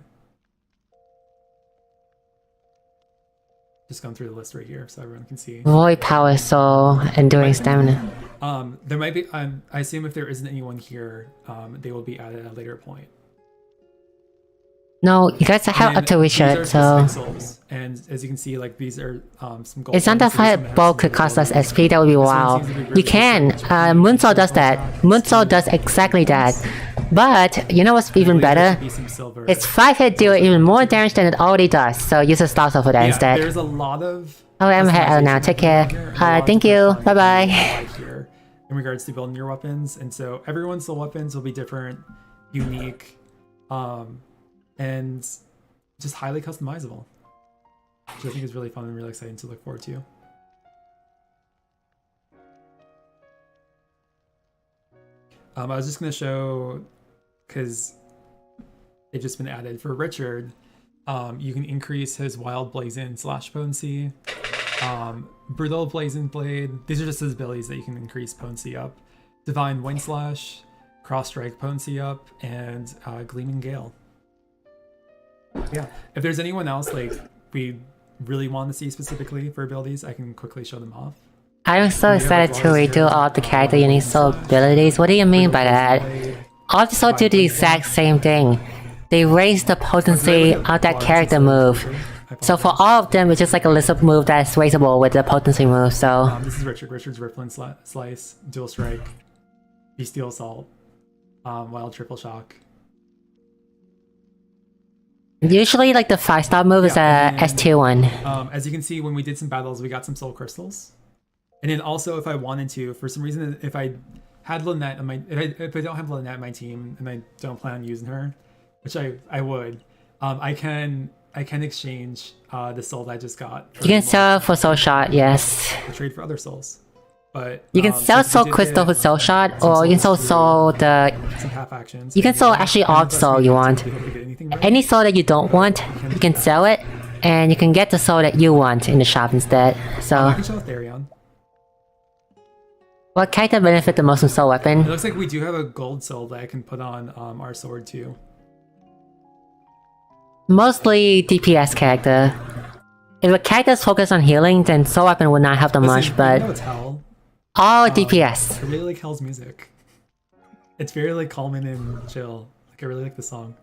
Just going through the list right here so everyone can see. Void Power Soul, Enduring Stamina. There might be. I assume if there isn't anyone here, they will be added at a later point. No, you guys have And up to these are Richard, so... specific souls, and as you can see, like these are some gold. It's not that fight bolt could cost us SP, that would be one wow. seems to be really You can, specific. Moonsault does that. Moonsault does exactly that. But, you know what's even better? It's 5-hit deal even more damage than it already does, so use a Star Soul for that instead. There's a lot of. Oh, I'm head out now, take care. Thank you, bye bye. Here in regards to building your weapons, and so everyone's soul weapons will be different, unique, and just highly customizable, which I think is really fun and really exciting to look forward to. I was just going to show, because they've just been added for Richard, you can increase his Wild Blazing slash potency, Brutal Blazing Blade. These are just his abilities that you can increase potency up. Divine Wind Slash, Cross Strike potency up, and Gleaming Gale. Yeah, if there's anyone else like we really want to see specifically for abilities, I can quickly show them off. I'm so excited to redo all the character unique soul abilities. What do you mean by that? All the soul do the exact same thing. They raise the potency of that character move. So for all of them, it's just like a lizard move that's raisable with the potency move, so... This is Richard. Richard's Rippling Slice, Dual Strike, Bestial Assault, Wild Triple Shock. Usually, like, the 5-star move is a S2 one. As you can see, when we did some battles, we got some Soul Crystals. And then also, if I wanted to, for some reason, if I had Lynette on my... If I don't have Lynette on my team, and I don't plan on using her, which I would, I can exchange the soul that I just got. You can sell for Soul Shot, yes. To trade for other souls. But You can sell Soul Crystal for Soul Shot, or you can sell Soul the... some half actions. You can sell actually all the soul you want. Any soul that you don't want, you can sell it, and you can get the soul that you want in the shop instead. I So, can show Therion. what character benefit the most from Soul It Weapon? looks like we do have a gold soul that I can put on our sword too. Mostly DPS character. If a character is focused on healing, then Soul Weapon would not help them much, Listen, I know but it's Hell. all DPS. I really like Hell's music. It's very like calming and chill. Like I really like the song.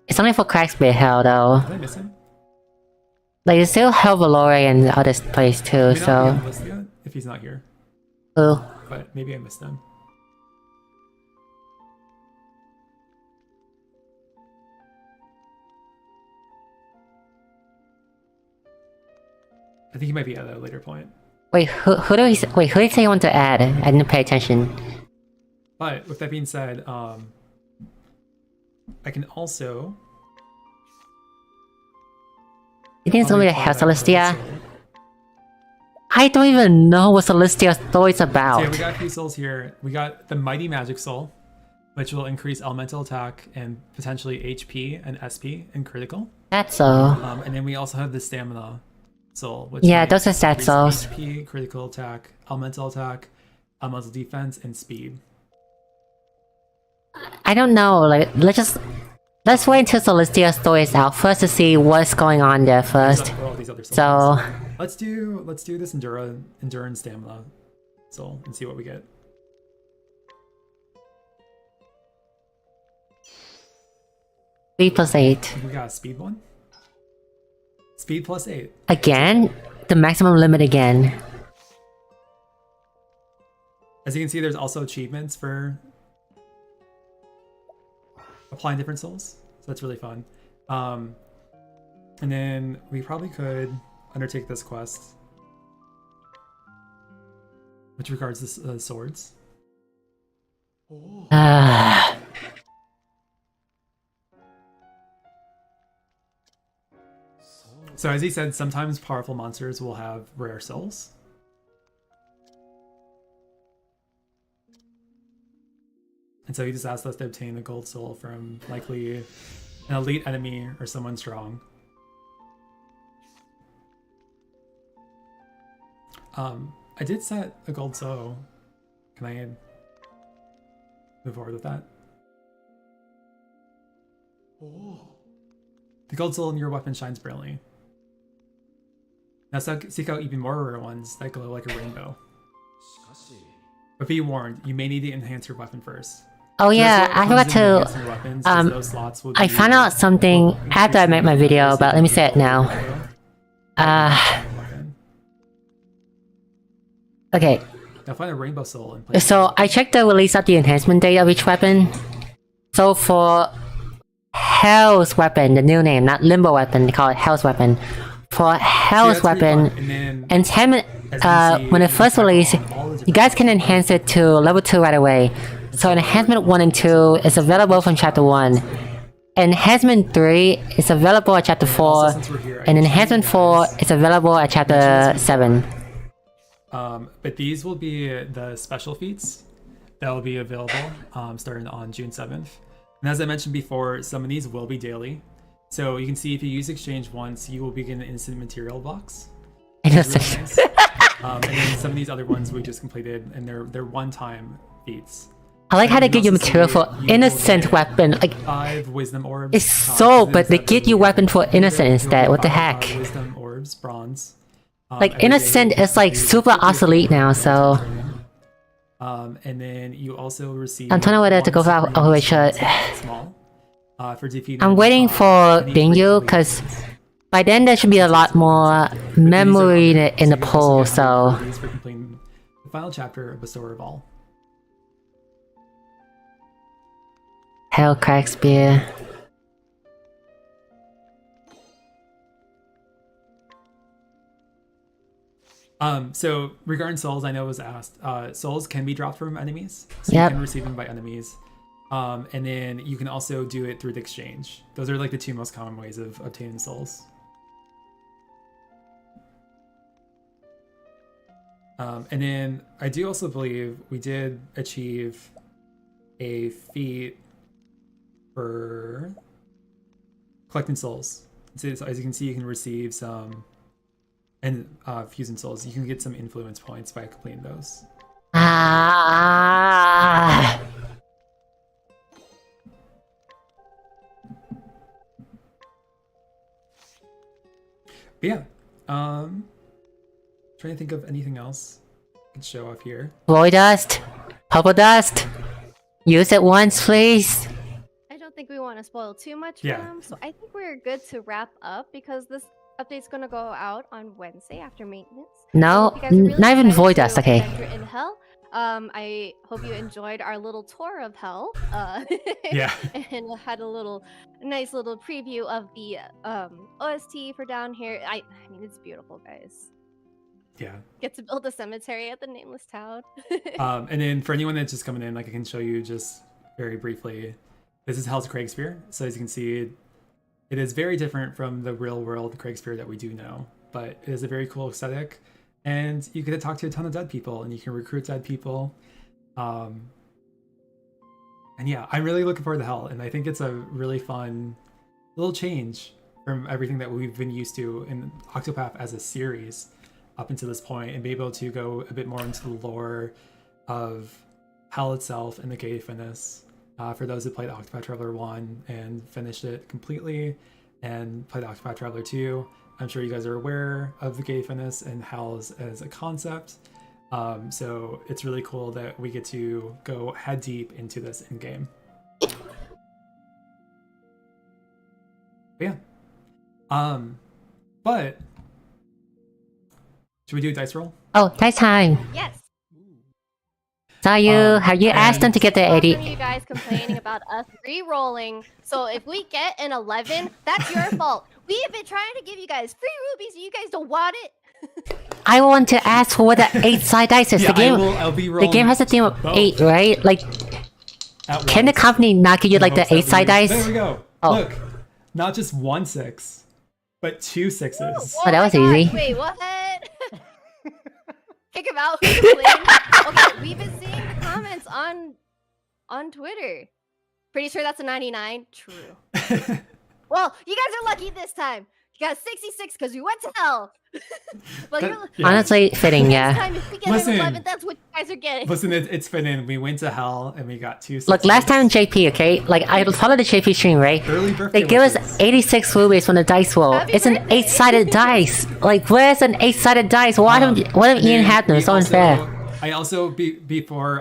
It's only for cracks be Hell though. Did I miss him? Like, there's still Hell Valore and other place too, May not be so... on the list yet, if he's not here. Ooh. But maybe I missed him. I think he might be at a later point. Wait, who do he... Wait, who did he say he wanted to add? I didn't pay attention. But with that being said, I can also. You think it's gonna be a Hell probably apply that Celestia? for the soul. I don't even know what Celestia story is So about. yeah, we got a few souls here. We got the Mighty Magic Soul, which will increase elemental attack and potentially HP and SP and critical. That's all. And then we also have the Stamina Soul, which Yeah, might those are stat increase souls. HP, critical attack, elemental defense, and speed. I don't know, like, let's wait until Celestia story is out first to see what's going on there first. For all these other souls. So, let's do this endurance stamina soul and see what we get. B+8. We got a speed one. Speed plus 8. Again? The maximum limit again. As you can see, there's also achievements for applying different souls, so that's really fun. And then we probably could undertake this quest, which regards the swords. So as he said, sometimes powerful monsters will have rare souls. And so he just asked us to obtain a gold soul from likely an elite enemy or someone strong. I did set a gold soul. Can I move forward with that? Oh. The gold soul in your weapon shines brilliantly. Now seek out even more rare ones that glow like a rainbow. But be warned, you may need to enhance your weapon first. Oh yeah, I forgot to. I found out something after I made my video, but let me say it now. Okay. Now find a rainbow soul and play. So I checked the release of the enhancement date of each weapon. So for Hell's weapon, the new name, not Limbo weapon, they call it Hell's weapon. For Hell's weapon, enhancement, when it first released, you guys can enhance it to level 2 right away. So enhancement 1 and 2 is available from chapter 1. Enhancement 3 is available at chapter 4. And enhancement 4 is available at chapter 7. But these will be the special feats that will be available starting on June 7th. And as I mentioned before, some of these will be daily. So you can see if you use exchange once, you will begin an instant material box. Innocent. Nice. And then some of these other ones we just completed, and they're one-time feats. I like how they give you material for innocent weapon. Like 5 wisdom orbs. it's so, but they give you weapon for innocent instead. What the heck? Wisdom orbs, bronze. Like innocent is like super obsolete now. So And then you also receive. I'm trying to whether to go for. Oh wait, shit. Small. For defeating. I'm waiting for Bingu because by then there should be a lot more memory in the poll. So For completing the final chapter of Bestower of All. Hell crack spear. So regarding souls, I know it was asked. Souls can be dropped from enemies. So Yep. you can receive them by enemies. And then you can also do it through the exchange. Those are like the 2 most common ways of obtaining souls. And then I do also believe we did achieve a feat for collecting souls. So as you can see, you can receive some fusing souls. You can get some influence points by completing those. Ah. But yeah, trying to think of anything else I could show off here. Void dust, purple dust. Use it once, please. I don't think we want to spoil too much Yeah. for them, so I think we're good to wrap up because this update's gonna go out on Wednesday after maintenance. No, So if you guys are really not even excited void to dust. Okay. adventure in hell. I hope you enjoyed our little tour of hell. Yeah. And had a nice little preview of the OST for down here. I mean, it's beautiful, guys. Yeah. Get to build a cemetery at the nameless town. And then for anyone that's just coming in, like I can show you just very briefly. This is Hell's Craigspear. So as you can see, it is very different from the real world Craigspear that we do know, but it is a very cool aesthetic. And you get to talk to a ton of dead people, and you can recruit dead people. And yeah, I'm really looking forward to Hell, and I think it's a really fun little change from everything that we've been used to in Octopath as a series up until this point, and be able to go a bit more into the lore of Hell itself and the Gate of Finis. For those who played Octopath Traveler 1 and finished it completely, and played Octopath Traveler 2, I'm sure you guys are aware of the Gate of Finis and Hell as a concept. So it's really cool that we get to go head deep into this in game. But yeah. But should we do a dice roll? Oh, nice time. Yes. Saw you. Have you asked them to get the From 80? you guys complaining about us re-rolling. So if we get an 11, that's your fault. We have been trying to give you guys free rubies and you guys don't want it. I want to ask for what the 8-side dice is. Yeah, the game, I'll be the game has a theme of both 8, right? Like, at can the once. company not give you like the Hopes that 8-side we- dice? There we go. Oh. Look, not just 1 6, but 2 6s. Oh, that my was God, easy. Wait, what? Kick him out. Who's to blame? Okay, we've been seeing the comments on Twitter. Pretty sure that's a 99. True. Well, you guys are lucky this time. You got 66 because we went to hell. Well, That- you're yeah. Honestly, fitting, next yeah. time, if we get Listen. an 11, that's what you guys are getting. Listen, it's fitting. We went to hell and we got 2 6s. Look, last time JP, okay? Like, I followed the JP stream, right? Early birthday They give us wishes. 86 rubies from the dice roll. Happy It's an birthday. 8-sided dice. Like, where's an 8-sided dice? Why don't And Ian then have them? we It's so also- unfair. I also before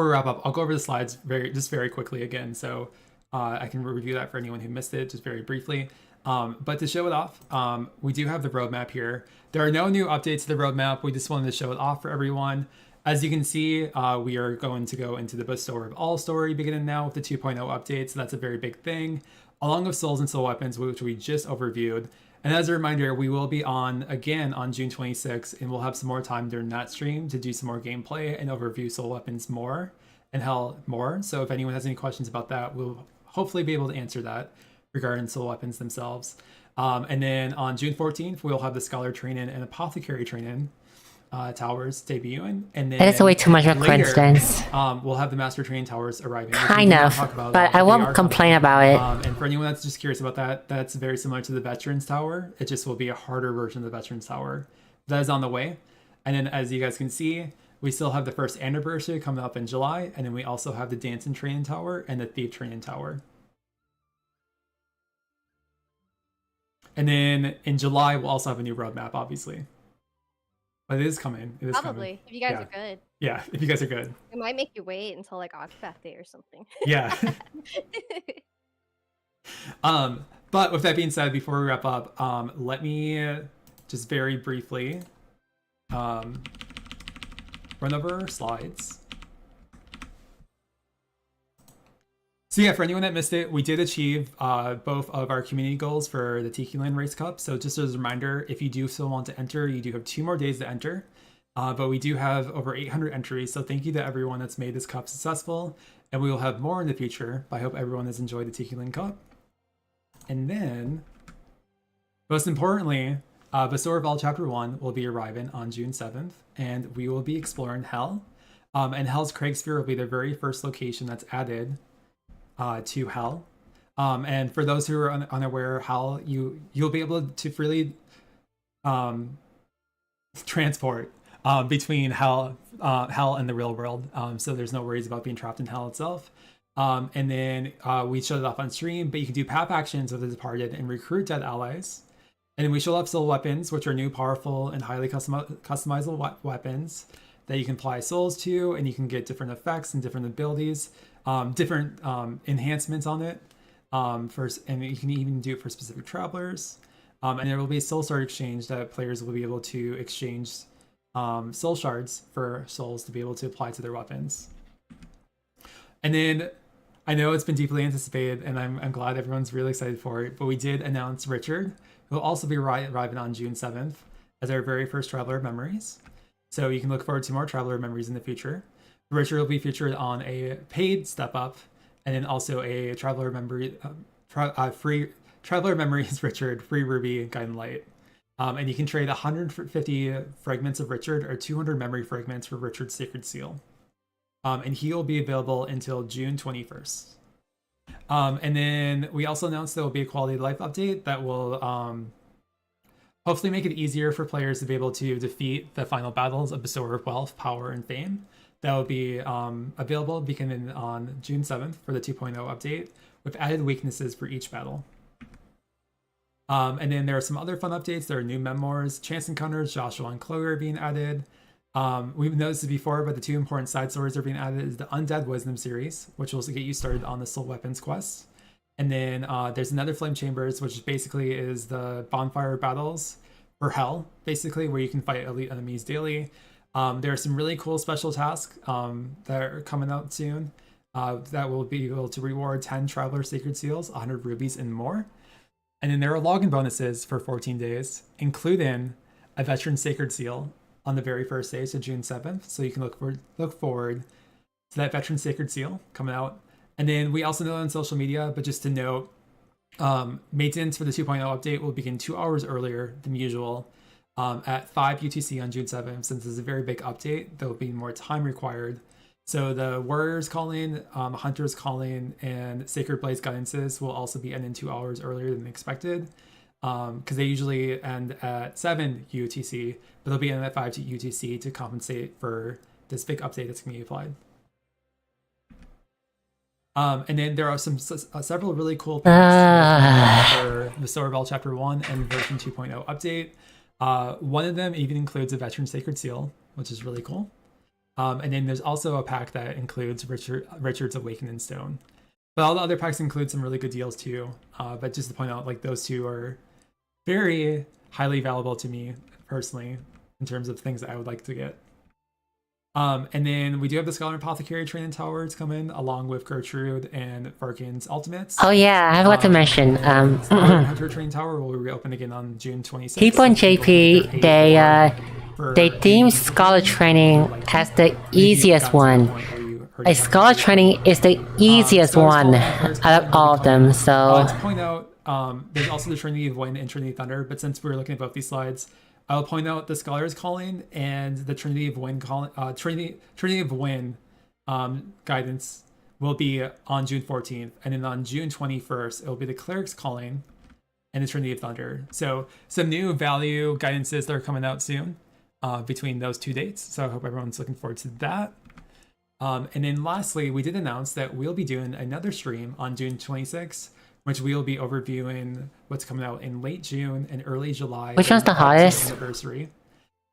we wrap up, I'll go over the slides very quickly again, so I can review that for anyone who missed it just very briefly. But to show it off, we do have the roadmap here. There are no new updates to the roadmap. We just wanted to show it off for everyone. As you can see, we are going to go into the Bestower of All story beginning now with the 2.0 update, so that's a very big thing, along with Souls and Soul Weapons, which we just overviewed. And as a reminder, we will be on again on June 26th, and we'll have some more time during that stream to do some more gameplay and overview Soul Weapons more and Hell more. So if anyone has any questions about that, we'll hopefully be able to answer that regarding Soul Weapons themselves. And then on June 14th, we'll have the Scholar Training and Apothecary Training towers debuting, and then That is way too much of a later, coincidence. we'll have the Master Training towers arriving. which we Kind did not of, talk about, but I they are won't coming. complain about it. And for anyone that's just curious about that, that's very similar to the Veterans Tower. It just will be a harder version of the Veterans Tower. That is on the way. And then as you guys can see, we still have the first anniversary coming up in July, and then we also have the Dancing Training Tower and the Thief Training Tower. And then in July, we'll also have a new roadmap, obviously. But it is coming. It is Probably, coming. if you guys Yeah. are good. Yeah, if you guys are good. It might make you wait until like Octopath Day or something. Yeah. But with that being said, before we wrap up, let me just very briefly run over our slides. So yeah, for anyone that missed it, we did achieve both of our community goals for the Tiki Land Race Cup. So just as a reminder, if you do still want to enter, you do have 2 more days to enter. But we do have over 800 entries. So thank you to everyone that's made this cup successful. And we will have more in the future. But I hope everyone has enjoyed the Tiki Land Cup. And then, most importantly, Bestower of All Chapter 1 will be arriving on June 7th. And we will be exploring Hell. And Hell's Craigsphere will be the very first location that's added to Hell. And for those who are unaware, Hell, you'll be able to freely transport between Hell and the real world. So there's no worries about being trapped in Hell itself. And then we showed it off on stream, but you can do PAP actions with the departed and recruit dead allies. And then we showed off soul weapons, which are new, powerful, and highly customizable weapons that you can apply souls to, and you can get different effects and different abilities, different enhancements on it. And you can even do it for specific travelers. And there will be a soul shard exchange that players will be able to exchange soul shards for souls to be able to apply to their weapons. And then I know it's been deeply anticipated, and I'm glad everyone's really excited for it, but we did announce Richard, who will also be arriving on June 7th as our very first Traveler of Memories. So you can look forward to more Traveler of Memories in the future. Richard will be featured on a paid step up, and then also a Traveler of Memory, free Traveler of Memories Richard, free Ruby Guide and Light. And you can trade 150 fragments of Richard or 200 memory fragments for Richard's Sacred Seal. And he will be available until June 21st. And then we also announced there will be a quality of life update that will hopefully make it easier for players to be able to defeat the final battles of Bestower of Wealth, Power, and Fame. That will be available beginning on June 7th for the 2.0 update, with added weaknesses for each battle. And then there are some other fun updates. There are new memoirs, chance encounters, Joshua and Chloe are being added. We've noticed it before, but the 2 important side stories are being added is the Undead Wisdom series, which will get you started on the Soul Weapons quest. And then there's another Flame Chambers, which basically is the bonfire battles for Hell, basically, where you can fight elite enemies daily. There are some really cool special tasks that are coming out soon that will be able to reward 10 Traveler Sacred Seals, 100 rubies, and more. And then there are login bonuses for 14 days, including a Veteran Sacred Seal on the very first day, so June 7th. So you can look forward to that Veteran Sacred Seal coming out. And then we also know on social media, but just to note, Maintenance for the 2.0 update will begin 2 hours earlier than usual at 5 UTC on June 7th. Since it's a very big update, there will be more time required. So the Warriors calling, Hunters calling, and Sacred Blaze guidances will also be ending 2 hours earlier than expected. Because they usually end at 7 UTC, but they'll be ending at 5 UTC to compensate for this big update that's going to be applied. And then there are several really cool packs for the Bestower Ball Chapter 1 and version 2.0 update. One of them even includes a Veteran Sacred Seal, which is really cool. And then there's also a pack that includes Richard's Awakening Stone. But all the other packs include some really good deals too. But just to point out, like, those two are very highly valuable to me personally in terms of things that I would like to get. And then we do have the Scholar Apothecary Training Towers come in along with Gertrude and Varkin's Ultimates. Oh yeah, I forgot to mention. Hunter Training Tower will reopen again on June 26th. People in JP, they deem Scholar Training as the easiest one. A Scholar Training is the easiest one out of all of them, so... To point out, there's also the Trinity of Wind and Trinity of Thunder, but since we're looking at both these slides, I'll point out the Scholar's Calling and the Trinity of Wind Trinity of Wind guidance will be on June 14th, and then on June 21st, it will be the Cleric's Calling and the Trinity of Thunder. So some new value guidances that are coming out soon between those two dates, so I hope everyone's looking forward to that. And then lastly, we did announce that we'll be doing another stream on June 26th, which we'll be overviewing what's coming out in late June and early July. Which one's the hottest? Anniversary.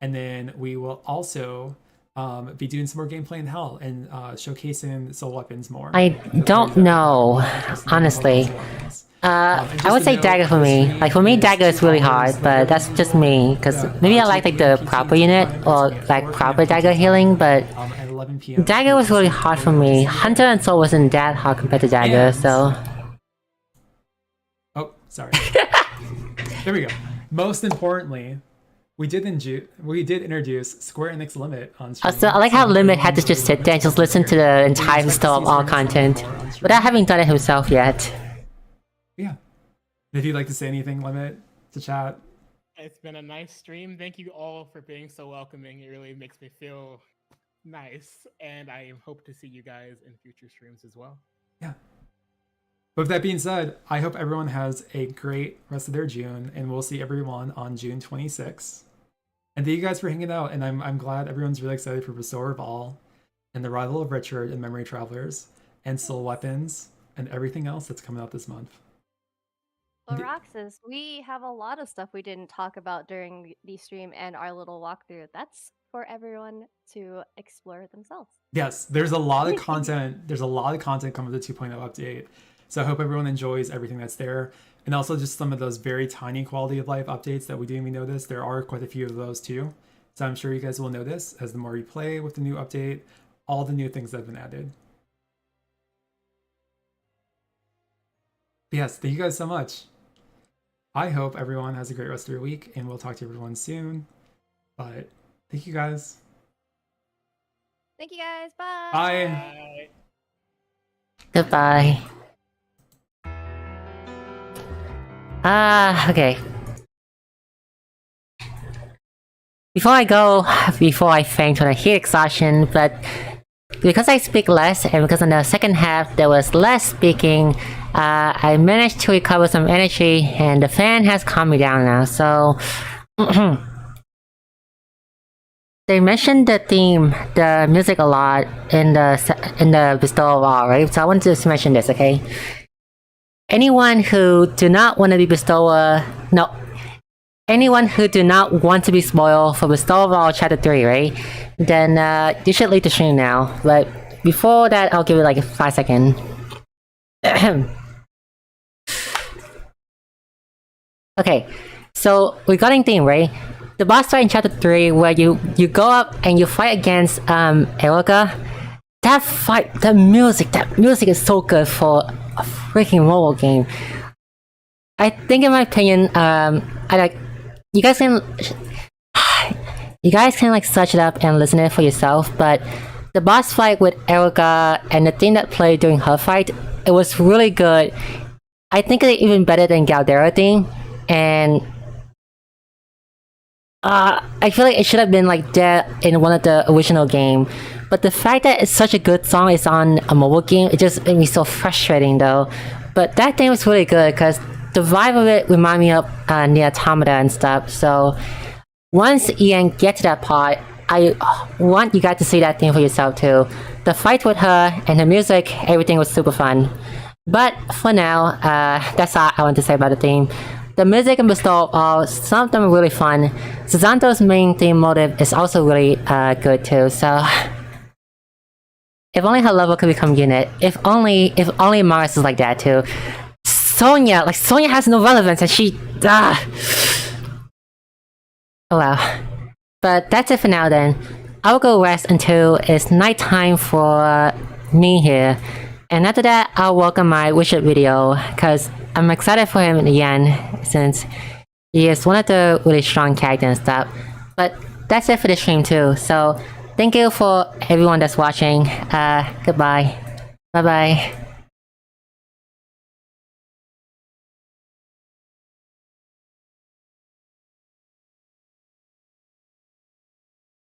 And then we will also be doing some more gameplay in Hell and showcasing soul weapons more. I don't know, honestly. I would say Dagger for me. Like, for me, Dagger is really hard, but that's just me. Because maybe I like the proper unit or like proper Dagger healing, but At 11 p.m. Dagger was really hard for me. Hunter and Soul wasn't that hard compared to Dagger, so... Oh, sorry. There we go. Most importantly, we did introduce Square Enix Limit on stream. Also, I like how Limit had to just sit there and just listen to the entire Bestower of all content without having done it himself yet. Yeah. If you'd like to say anything, Limit, to chat. It's been a nice stream. Thank you all for being so welcoming. It really makes me feel nice, and I hope to see you guys in future streams as well. Yeah. But with that being said, I hope everyone has a great rest of their June, and we'll see everyone on June 26th. And thank you guys for hanging out, and I'm glad everyone's really excited for Bestower of All, and the Rival of Richard and Memory Travelers, and Soul Weapons, and everything else that's coming out this month. Well, Roxas, we have a lot of stuff we didn't talk about during the stream and our little walkthrough. That's for everyone to explore themselves. Yes, there's a lot of content. There's a lot of content coming with the 2.0 update. So I hope everyone enjoys everything that's there. And also just some of those very tiny quality of life updates that we didn't even notice. There are quite a few of those too. So I'm sure you guys will notice as the more you play with the new update, all the new things that have been added. But yes, thank you guys so much. I hope everyone has a great rest of your week, and we'll talk to everyone soon. But thank you guys. Thank you guys. Bye. Bye. Goodbye. Okay. Before I faint when I hear exhaustion, but because I speak less and because in the second half there was less speaking, I managed to recover some energy and the fan has calmed me down now, so... They mentioned the theme, the music a lot in the Bestower of All, right? So I want to just mention this, okay? Anyone who do not want to be anyone who do not want to be spoiled for Bestower of All Chapter 3, right? Then you should leave the stream now. But before that, I'll give it like 5 seconds. Okay, so regarding theme, right? The boss fight in Chapter 3 where you go up and you fight against Erica. That music is so good for a freaking mobile game. I think in my opinion, you guys can like search it up and listen to it for yourself, but the boss fight with Erica and the thing that played during her fight, it was really good. I think it's even better than Galdero theme, and I feel like it should have been like there in one of the original game. But the fact that it's such a good song is on a mobile game, it just made me so frustrating though. But that thing was really good because the vibe of it reminded me of Nier Automata and stuff. So once Ian gets to that part, I want you guys to see that thing for yourself too. The fight with her and the music, everything was super fun. But for now, that's all I want to say about the theme. The music and Bestower, some of them are really fun. Susanto's main theme motive is also really good too. So if only her level could become unit. If only Mars is like that too. Sonya has no relevance and she. Oh well. But that's it for now then. I'll go rest until it's nighttime for me here. And after that, I'll work on my Wishart video, because I'm excited for him in the end, since he is one of the really strong characters and stuff. But that's it for the stream too, so thank you for everyone that's watching. Goodbye. Bye bye.